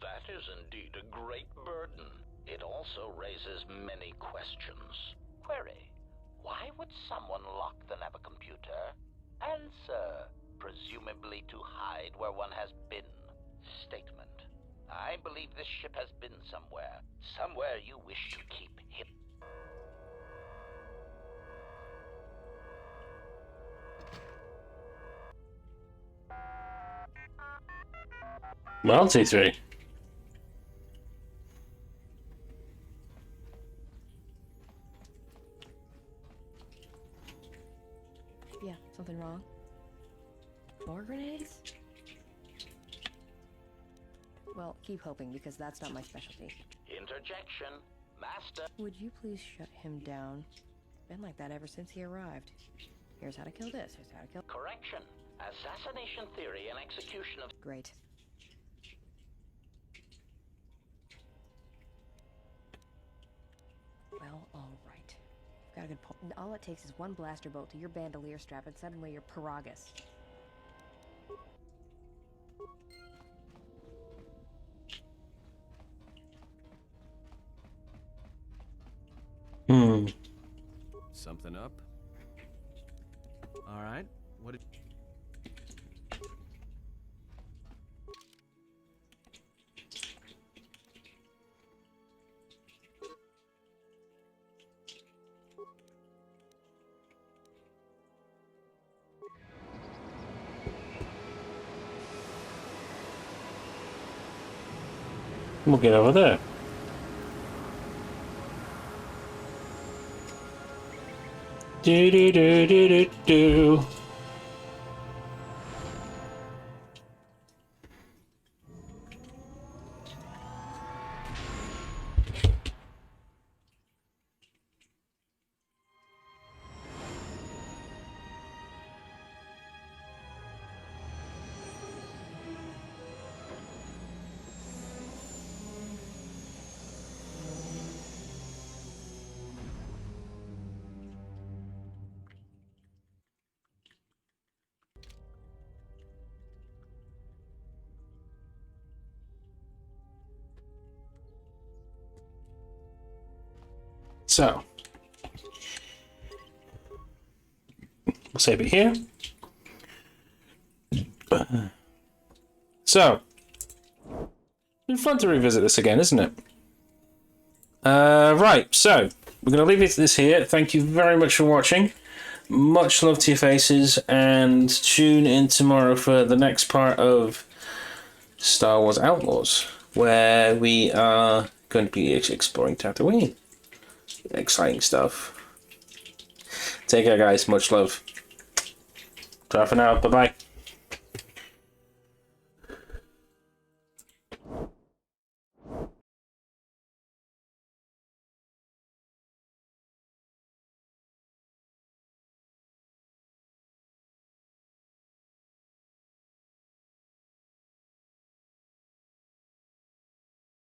That is indeed a great burden. It also raises many questions. Query. Why would someone lock the navicomputer? Answer. Presumably to hide where one has been. Statement. I believe this ship has been somewhere. Somewhere you wish to keep hidden. Well, T3. Yeah, something wrong? More grenades? Well, keep hoping, because that's not my specialty. Interjection. Master. Would you please shut him down? Been like that ever since he arrived. Here's how to kill this, here's how to kill... Correction. Assassination theory and execution of... Great. Well, alright. Got a good point. All it takes is one blaster bolt to your bandolier strap and suddenly you're Paragus. Something up? All right. What did... We'll get over there. Do do do do do do. So, we'll save it here. So, been fun to revisit this again, isn't it? Right, so, we're going to leave this here. Thank you very much for watching. Much love to your faces, and tune in tomorrow for the next part of Star Wars Outlaws, where we are going to be exploring Tatooine. Exciting stuff. Take care, guys. Much love. Bye for now. Bye-bye.